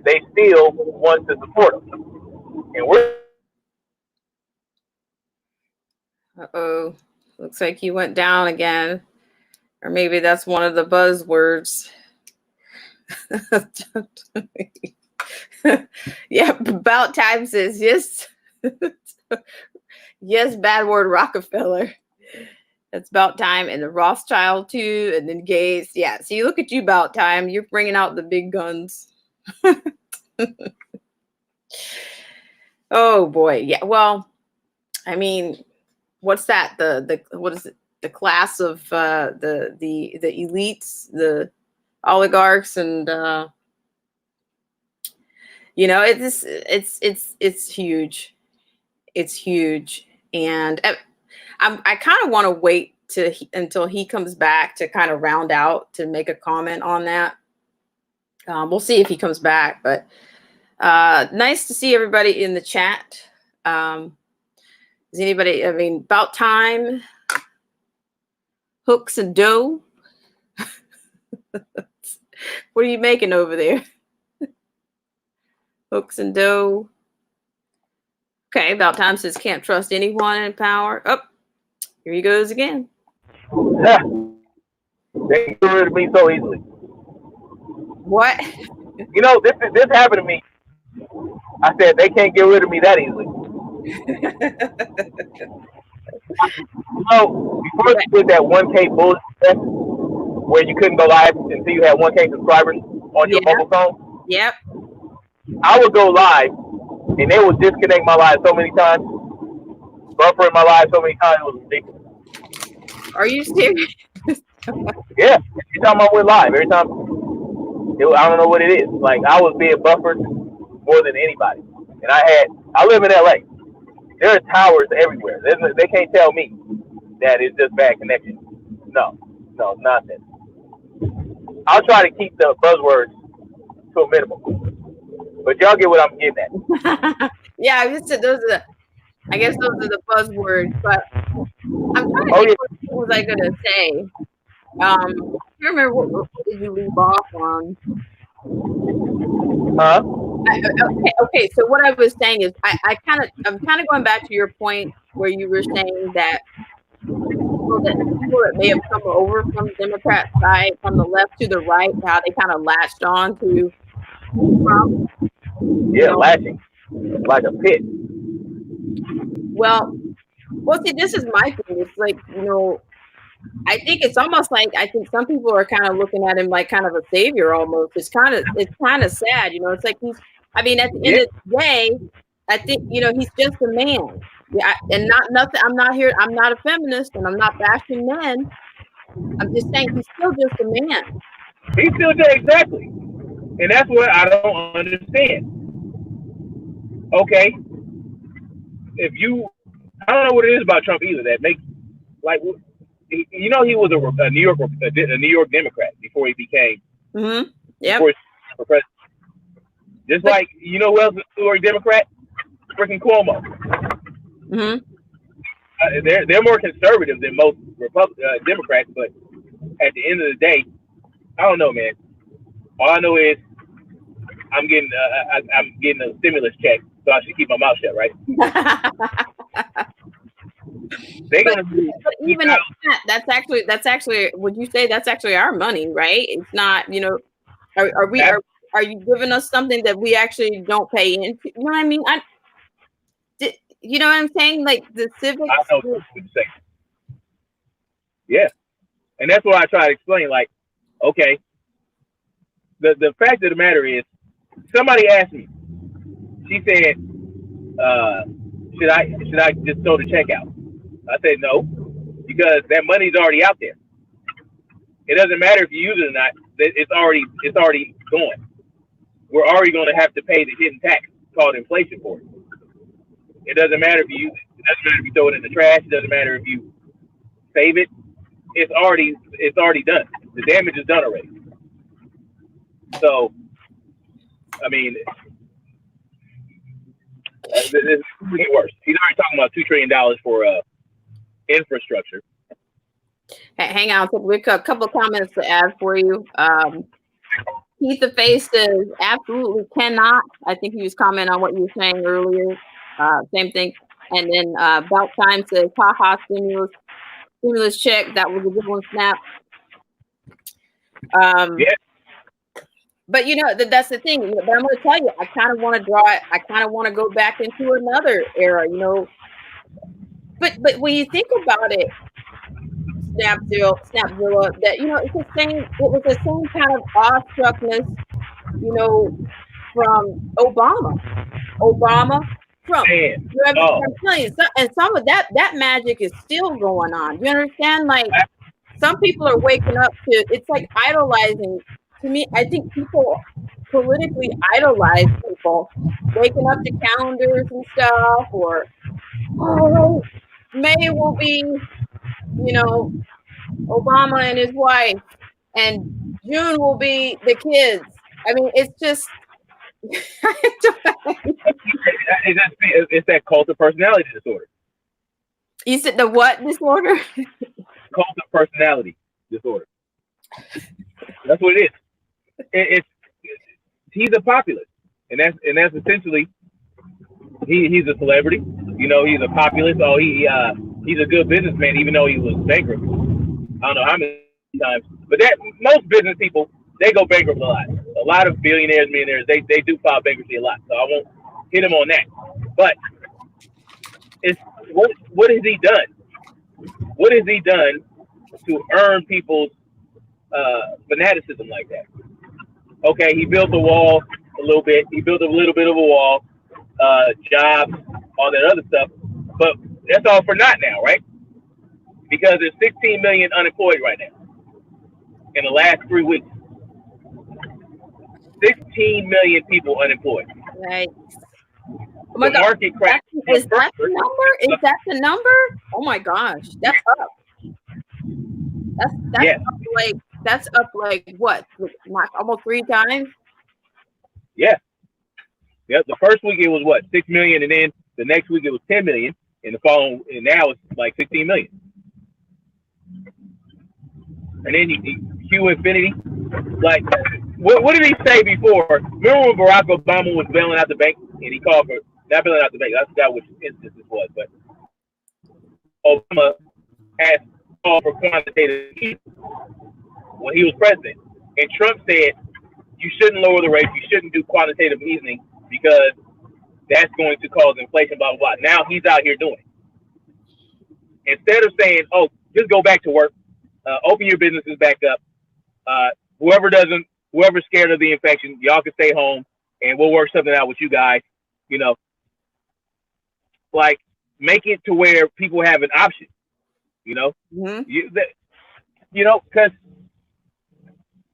they still want to support him. And we're Uh-oh. Looks like he went down again. Or maybe that's one of the buzzwords. Yeah, about time says yes. Yes, bad word Rockefeller. It's about time. And the Rothschild too. And then Gates. Yeah. See, look at you, about time. You're bringing out the big guns. Oh boy. Yeah. Well, I mean, what's that? What is it? The class of the elites, the oligarchs, and you know, it's huge. It's huge, and I kind of want to wait until he comes back to kind of round out to make a comment on that. We'll see if he comes back, but nice to see everybody in the chat. Is anybody, I mean, about time, hooks and dough. What are you making over there? Hooks and dough. Okay, about time says can't trust anyone in power. Oh, here he goes again. they get rid of me so easily. What? You know, this happened to me. I said they can't get rid of me that easily. So before they did that 1K bullshit where you couldn't go live until you had 1K subscribers on your mobile phone. Yep. I would go live and they would disconnect my live so many times, buffering my live so many times. It was ridiculous. Are you serious? Yeah. Every time I went live, I don't know what it is. Like, I was being buffered more than anybody. And I live in LA. There are towers everywhere. They can't tell me that it's just bad connection. No, it's nonsense. I'll try to keep the buzzwords to a minimum. But y'all get what I'm getting at. Yeah, I guess those are the buzzwords, but I'm trying to think what was I gonna say. I can't remember what did you leave off on. Huh? Okay. So what I was saying is, I'm kind of going back to your point where you were saying that people that may have come over from the Democrat side, from the left to the right, how they kind of latched on to Trump. Yeah, latching like a pit. Well, see, this is my thing. It's like, I think it's almost like, I think some people are kind of looking at him like kind of a savior almost. It's kind of sad, It's like at the end of the day, I think, he's just a man. Yeah, and nothing. I'm not a feminist, and I'm not bashing men. I'm just saying he's still just a man. He's still just exactly, and that's what I don't understand. Okay, I don't know what it is about Trump either that makes he was a New York Democrat before he became president. Just like who else is a New York Democrat? Freaking Cuomo. Mm-hmm. they're more conservative than most Democrats, but at the end of the day, I don't know, man. All I know is I'm getting a stimulus check, so I should keep my mouth shut, right? They're gonna but even at that, that's actually would you say that's actually our money, right? It's not, you know, are you giving us something that we actually don't pay into? You know what I mean? You know what I'm saying? Like the civics. I know what you're saying. Yeah, and that's what I try to explain. Like, okay, the fact of the matter is, somebody asked me. She said, "Should I just throw the check out?" I said no, because that money's already out there. It doesn't matter if you use it or not. It's already going. We're already going to have to pay the hidden tax called inflation for it. It doesn't matter if you use it. It doesn't matter if you throw it in the trash. It doesn't matter if you save it. It's already done. The damage is done already. So, I mean, it's going to get worse. He's already talking about $2 trillion for infrastructure. Hang on, we got a couple of comments to add for you. Keith the Face says absolutely cannot. I think he was commenting on what you were saying earlier. Same thing. And then About Time says, haha, stimulus check. That was a good one, Snap. Yeah. But you know, that's the thing. But I'm going to tell you, I kind of want to draw it. I kind of want to go back into another era, you know. But when you think about it, Snapzilla, that, you know, it was the same kind of awestruckness, you know, from Obama, Trump. You know, I'm telling you, and some of that magic is still going on. You understand? Like, some people are waking up to, it's like idolizing. To me, I think people politically idolize people, waking up to calendars and stuff, or, oh, May will be, you know, Obama and his wife, and June will be the kids. I mean, it's just it's that cult of personality disorder. You said the what disorder? Cult of personality disorder. That's what it is. He's a populist, and that's essentially he's a celebrity. You know, he's a populist. Oh, he's a good businessman, even though he was bankrupt. I don't know how many times, but that most business people, they go bankrupt a lot. A lot of billionaires, millionaires, they do file bankruptcy a lot. So I won't hit him on that. But it's what has he done? What has he done to earn people's fanaticism like that? Okay, he built the wall a little bit. He built a little bit of a wall, jobs, all that other stuff. But that's all for naught now, right? Because there's 16 million unemployed right now in the last 3 weeks. 16 million people unemployed. Right. Oh my God. Market crash. Is that the number? Is that the number? Oh my gosh, that's up. That's yeah. up like what? Almost 3 times. Yeah. Yeah. The first week it was what, 6 million, and then the next week it was 10 million, and the following, and now it's like 16 million. And then Hugh Infinity, like, what did he say before? Remember when Barack Obama was bailing out the bank, and he called for, not bailing out the bank, I forgot which instance this was, but Obama asked called for quantitative easing when he was president. And Trump said, you shouldn't lower the rates, you shouldn't do quantitative easing because that's going to cause inflation, blah, blah, blah. Now he's out here doing it. Instead of saying, oh, just go back to work, open your businesses back up. Whoever's scared of the infection, y'all can stay home and we'll work something out with you guys. You know, like, make it to where people have an option, you know, because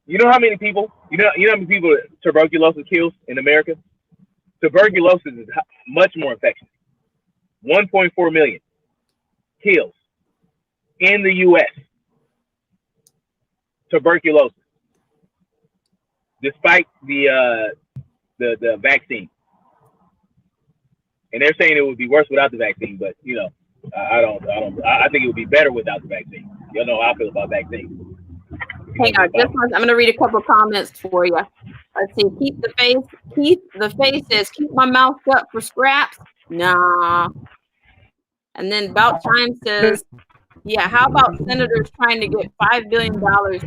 you know how many people, you know how many people tuberculosis kills in America? Tuberculosis is much more infectious. 1.4 million kills in the U.S. tuberculosis, despite the vaccine. And they're saying it would be worse without the vaccine, but you know, I think it would be better without the vaccine. You know how I feel about vaccines. Hang on, just one. I'm going to read a couple of comments for you. Let's see. Keep the face. Keith the face says, "Keep my mouth shut for scraps." Nah. And then About Time says, "Yeah, how about senators trying to get $5 billion aid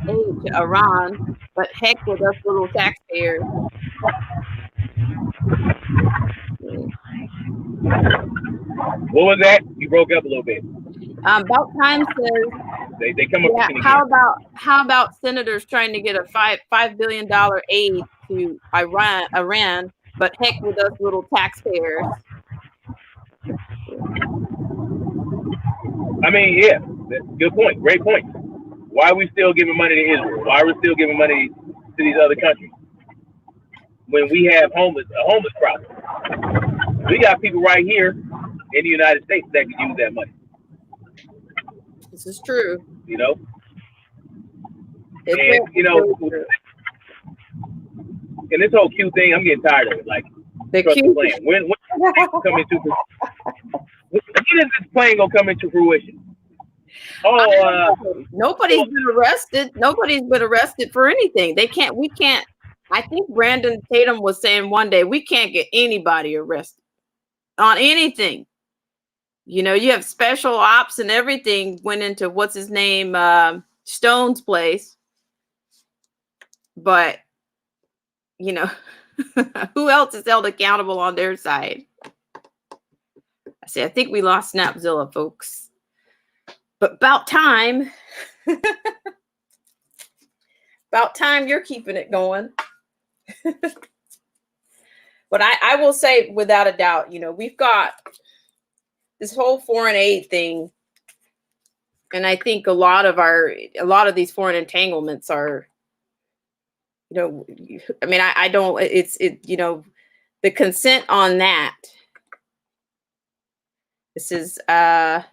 to Iran, but heck with us little taxpayers." What was that? You broke up a little bit. About Time says, they come up. Yeah, how about senators trying to get a $5 billion aid to Iran, but heck with us little taxpayers. I mean, yeah, good point. Great point. Why are we still giving money to Israel? Why are we still giving money to these other countries when we have a homeless problem? We got people right here in the United States that could use that money. This is true. You know, and you know, and this whole Q thing, I'm getting tired of it. Like, the Q plan. When come into when is this plan gonna come into fruition? Nobody's been arrested. Nobody's been arrested for anything. We can't. I think Brandon Tatum was saying one day, we can't get anybody arrested on anything. You know, you have special ops and everything went into what's his name, Stone's place. But, you know, who else is held accountable on their side? I think we lost Snapzilla, folks. But about time. About time you're keeping it going. But I will say, without a doubt, you know, we've got this whole foreign aid thing. And I think a lot of these foreign entanglements are, you know, I mean, I don't, you know, the consent on that. This is, I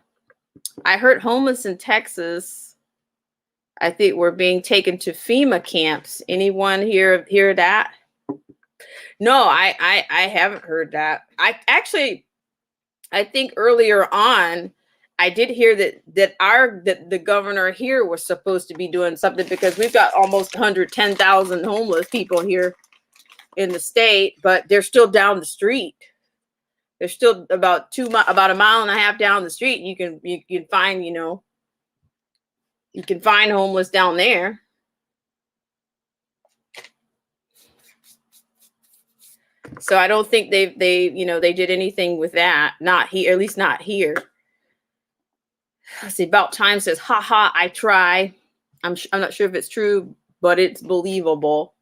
heard homeless in Texas, I think, were being taken to FEMA camps. Anyone hear that? No, I haven't heard that. I think earlier on, I did hear that the governor here was supposed to be doing something, because we've got almost 110,000 homeless people here in the state, but they're still down the street. They're still about a mile and a half down the street. You can find, you know, you can find homeless down there. So I don't think they did anything with that. Not here, at least not here. Let's see. About Time says, "Haha, I try." I'm not sure if it's true, but it's believable.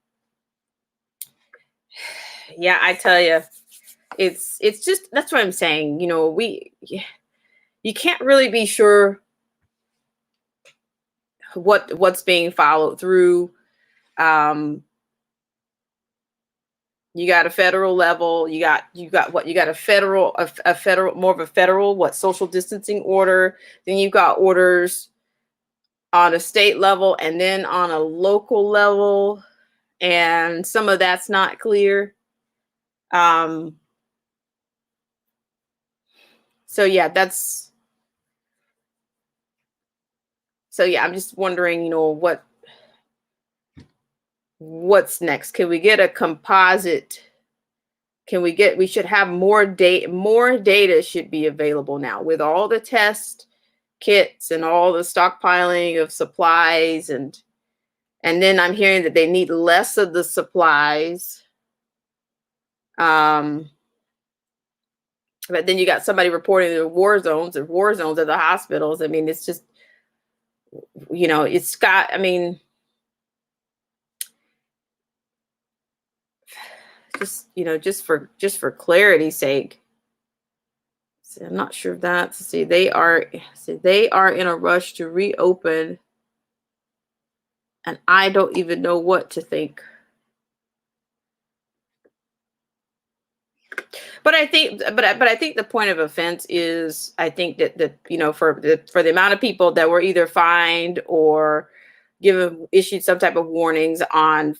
Yeah, I tell you, it's just, that's what I'm saying. You know, you can't really be sure what's being followed through. You got a federal level. You got a federal more of a federal social distancing order. Then you've got orders on a state level and then on a local level, and some of that's not clear. So yeah, I'm just wondering, you know, what's next? Can we get a composite? We should have more data. More data should be available now with all the test kits and all the stockpiling of supplies. And then I'm hearing that they need less of the supplies. But then you got somebody reporting the war zones at the hospitals. I mean, it's just, you know, just for clarity's sake. See, I'm not sure of that. See, they are in a rush to reopen, and I don't even know what to think. But I think the point of offense is, I think that you know, for the amount of people that were either fined or issued some type of warnings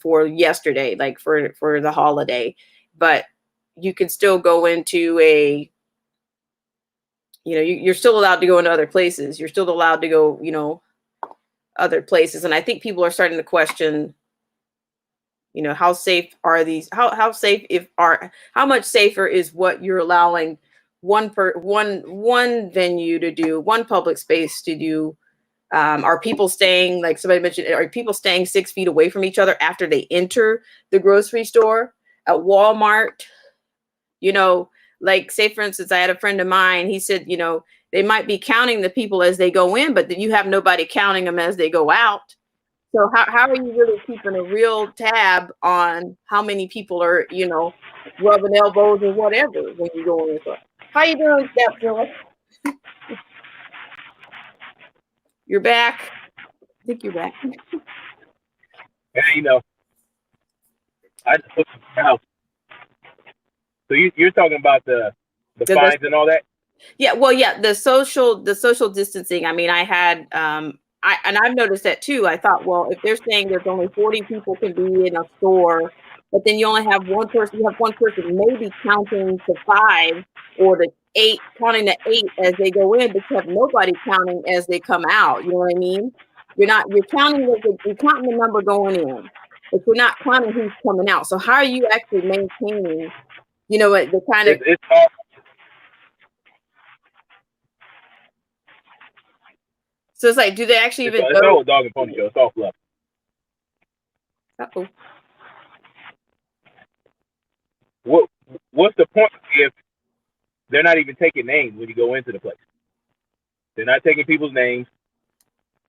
for yesterday, like for the holiday, but you can still go into you know, you're still allowed to go into other places. You're still allowed to go, you know, other places. And I think people are starting to question, you know, how safe are these? How safe how much safer is what you're allowing one venue to do, one public space to do? Are people staying, like somebody mentioned, are people staying 6 feet away from each other after they enter the grocery store? At Walmart, you know, like say for instance, I had a friend of mine, he said, you know, they might be counting the people as they go in, but then you have nobody counting them as they go out. So how are you really keeping a real tab on how many people are, you know, rubbing elbows or whatever when you go in the store? How you doing, Steph Phillips? You're back. I think you're back. Yeah, you know, I just looked at the house. So you're talking about the fines and all that? Yeah, well, yeah, the social distancing. I mean, I had I've noticed that too. I thought, well, if they're saying there's only 40 people can be in a store, but then you only have one person, you have one person maybe counting to 5 or to 8, counting to 8 as they go in, but you have nobody counting as they come out. You know what I mean? You're counting the number going in, but you're not counting who's coming out. So how are you actually maintaining, you know, the kind of It's all. So it's like, do they actually even It's all a dog and pony show. It's all fluff. Uh-oh. What's the point if they're not even taking names when you go into the place? They're not taking people's names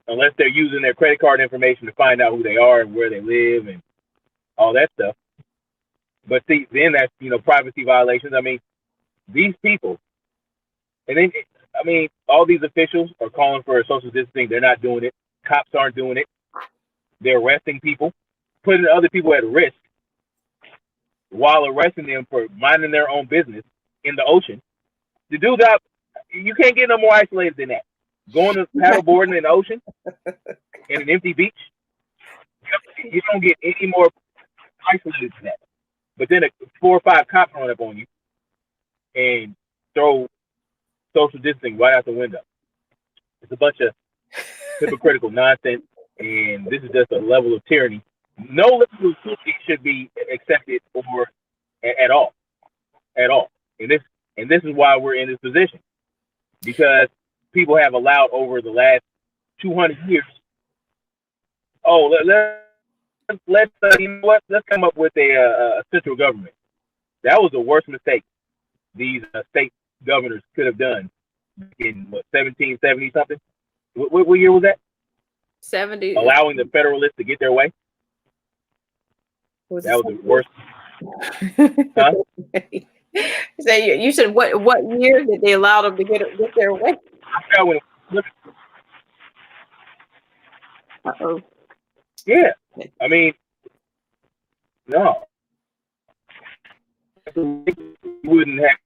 unless they're using their credit card information to find out who they are and where they live and all that stuff. But see, then that's, you know, privacy violations. I mean, these people, and then, I mean, all these officials are calling for a social distancing. They're not doing it. Cops aren't doing it. They're arresting people, putting other people at risk while arresting them for minding their own business in the ocean. The dude's out. You can't get no more isolated than that. Going to paddleboarding in the ocean in an empty beach, you don't get any more isolated than that. But then 4 or 5 cops run up on you and throw social distancing right out the window. It's a bunch of hypocritical nonsense, and this is just a level of tyranny. No level of tyranny should be accepted or at all. And this is why we're in this position, because people have allowed over the last 200 years. Oh, let's you know what? Let's come up with a central government. That was the worst mistake these state governors could have done in 1770 something. What year was that? 70. Allowing the Federalists to get their way. That was the worst. Huh? So you said what year did they allow them to get their way? Uh-oh. Yeah, I mean, no, you wouldn't have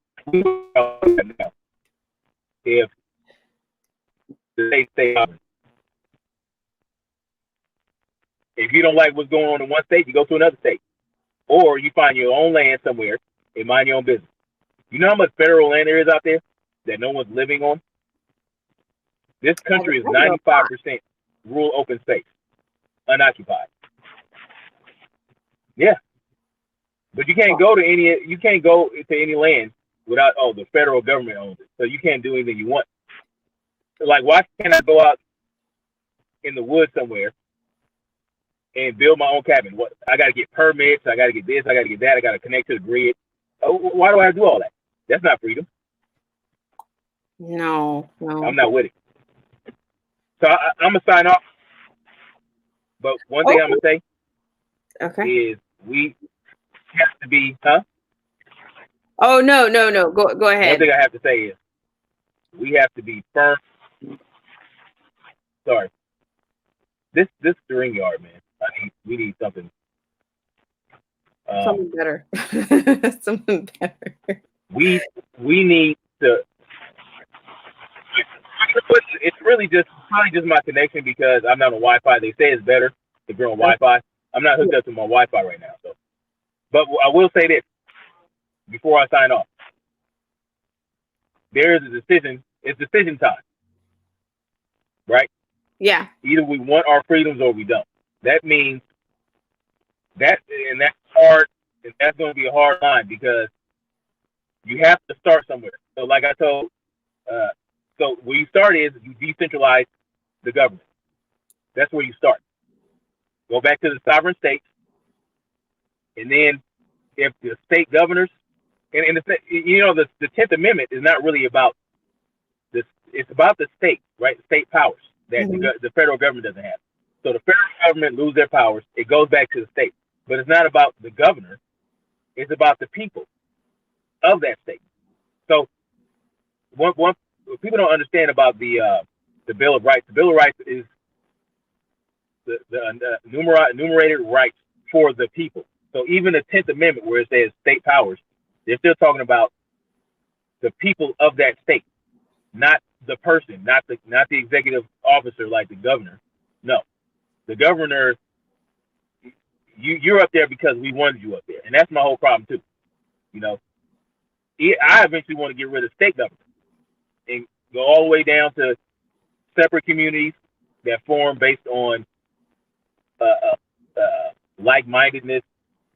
if the state stayed up. If you don't like what's going on in one state, you go to another state, or you find your own land somewhere and mind your own business. You know how much federal land there is out there that no one's living on? This country is 95% rural open space, unoccupied. Yeah, but you can't go to any land without the federal government owns it, so you can't do anything you want. So like, why can't I go out in the woods somewhere and build my own cabin? What, I got to get permits, I got to get this, I got to get that, I got to connect to the grid. Why do I have to do all that? That's not freedom. No. I'm not with it. So I'm gonna sign off. But one thing I'm gonna say is we have to be, Oh no. Go ahead. One thing I have to say is we have to be firm. Sorry. This is the ring yard, man. We need something. Something better. Something better. We need to. It's really probably just my connection because I'm not on Wi-Fi. They say it's better if you're on Wi-Fi. I'm not hooked up to my Wi-Fi right now, so. But I will say this before I sign off. There is a decision It's decision time, right? Yeah. Either we want our freedoms or we don't. That means that's hard, and that's going to be a hard line because you have to start somewhere. So, like I told, so where you start is you decentralize the government. That's where you start. Go back to the sovereign states, and then if the state governors, and the 10th Amendment is not really about this. It's about the state, right? State powers that the federal government doesn't have. So the federal government lose their powers. It goes back to the state, but it's not about the governor. It's about the people of that state. So one people don't understand about the Bill of Rights. The Bill of Rights is the enumerated rights for the people. So even the 10th Amendment, where it says state powers, they're still talking about the people of that state, not the person, not the executive officer like the governor. No, the governor, you're up there because we wanted you up there, and that's my whole problem too. You know, I eventually want to get rid of state government and go all the way down to separate communities that form based on like-mindedness,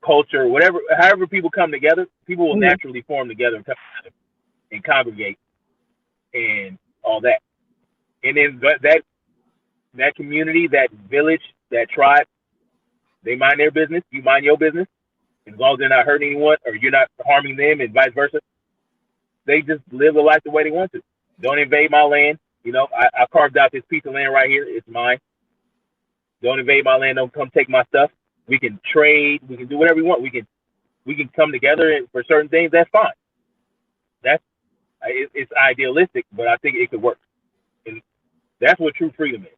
culture, whatever. However, people come together, people will naturally form together and come together and congregate and all that. And then that community, that village, that tribe, they mind their business. You mind your business. As long as they're not hurting anyone or you're not harming them, and vice versa, they just live the life the way they want to. Don't invade my land. You know, I carved out this piece of land right here. It's mine. Don't invade my land. Don't come take my stuff. We can trade. We can do whatever we want. We can come together and for certain things. That's fine. It's idealistic, but I think it could work, and that's what true freedom is.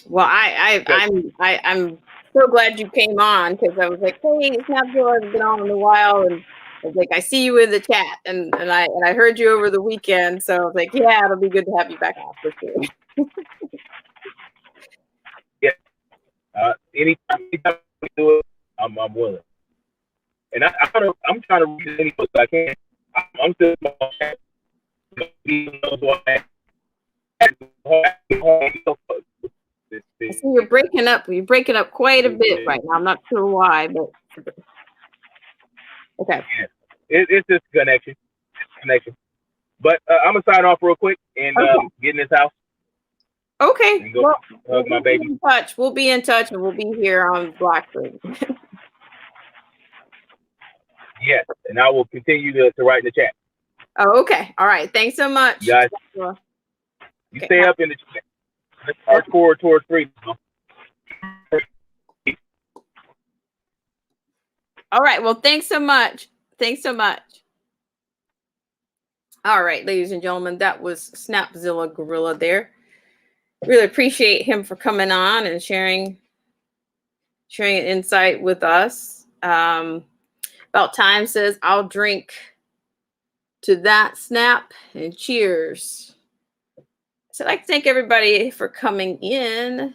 Well, I'm so glad you came on, because I was like, hey, Snapzilla has been on in a while, and I was like, I see you in the chat, and I heard you over the weekend, so I was like, yeah, it'll be good to have you back on for sure. Yeah, anytime we do it, I'm willing, and I'm trying to read as many books as I can. I'm still I see you're breaking up. You're breaking up quite a bit right now. I'm not sure why, but okay. Yeah. It's just connection. But I'm gonna sign off real quick and get in this house. Okay. And go hug my baby. We'll be in touch, and we'll be here on Blackbird. Yes, and I will continue to write in the chat. Oh, okay. All right. Thanks so much. You guys, you stay up in the chat. Let's march forward towards freedom. All right. Well, thanks so much. All right, ladies and gentlemen, that was Snapzilla Gorilla there. Really appreciate him for coming on and sharing an insight with us. About Time says, I'll drink to that, Snap, and cheers. So I'd like to thank everybody for coming in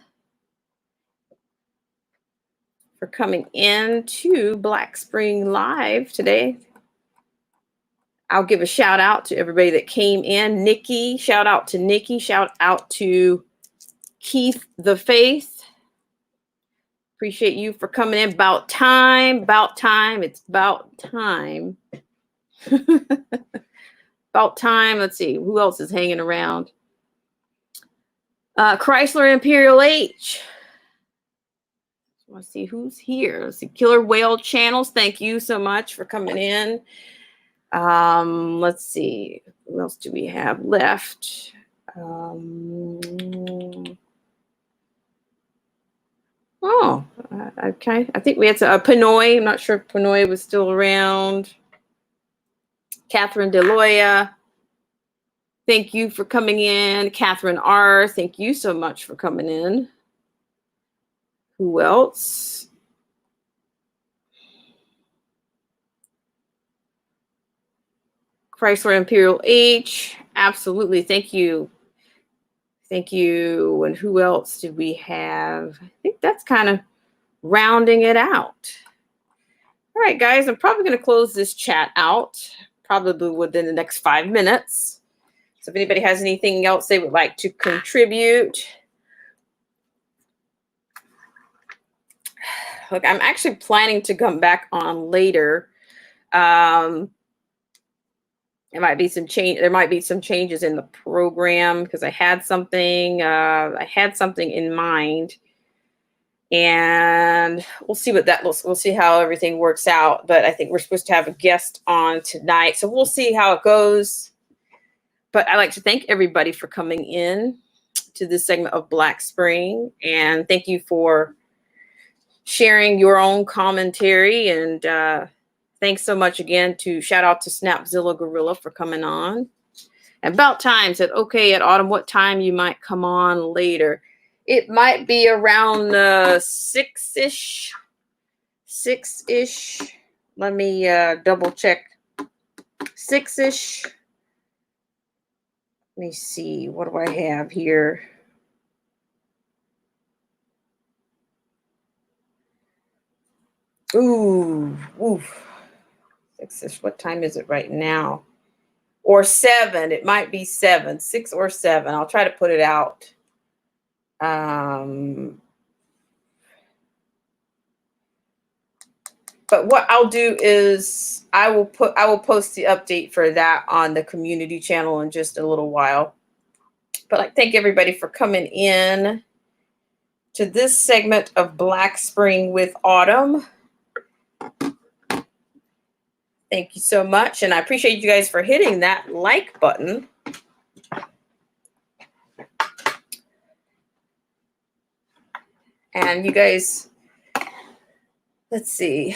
to Black Spring Live today. I'll give a shout out to everybody that came in. Nikki, shout out to Nikki. Shout out to Keith the Faith. Appreciate you for coming in. About time. It's about time. About time. Let's see. Who else is hanging around? Chrysler Imperial H. I want to see who's here. Let's see. Killer Whale Channels. Thank you so much for coming in. Let's see. Who else do we have left? Okay. I think we had Pinoy. I'm not sure if Pinoy was still around. Catherine Deloya. Thank you for coming in. Catherine R. Thank you so much for coming in. Who else? Chrysler Imperial H. Absolutely. Thank you. And who else did we have? I think that's kind of rounding it out. All right, guys, I'm probably going to close this chat out probably within the next 5 minutes. So if anybody has anything else they would like to contribute. Look, I'm actually planning to come back on later. There might be some change. There might be some changes in the program because I had something in mind, and we'll see what that looks. We'll see how everything works out. But I think we're supposed to have a guest on tonight, so we'll see how it goes. But I'd like to thank everybody for coming in to this segment of Black Spring, and thank you for sharing your own commentary. And thanks so much again shout out to Snapzilla Gorilla for coming on. And About Time said, okay, at Autumn, what time you might come on later? It might be around 6-ish. Let me double check. 6-ish. Let me see. What do I have here? Ooh. 6-ish. What time is it right now? Or 7. It might be 7. 6 or 7. I'll try to put it out. But what I'll do is I will post the update for that on the community channel in just a little while. But I thank everybody for coming in to this segment of Black Spring with Autumn. Thank you so much. And I appreciate you guys for hitting that like button. And you guys, let's see.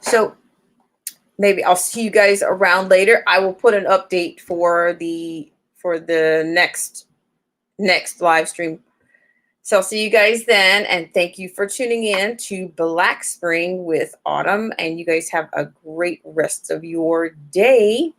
So maybe I'll see you guys around later. I will put an update for the next live stream. So I'll see you guys then. And thank you for tuning in to Black Spring with Autumn. And you guys have a great rest of your day.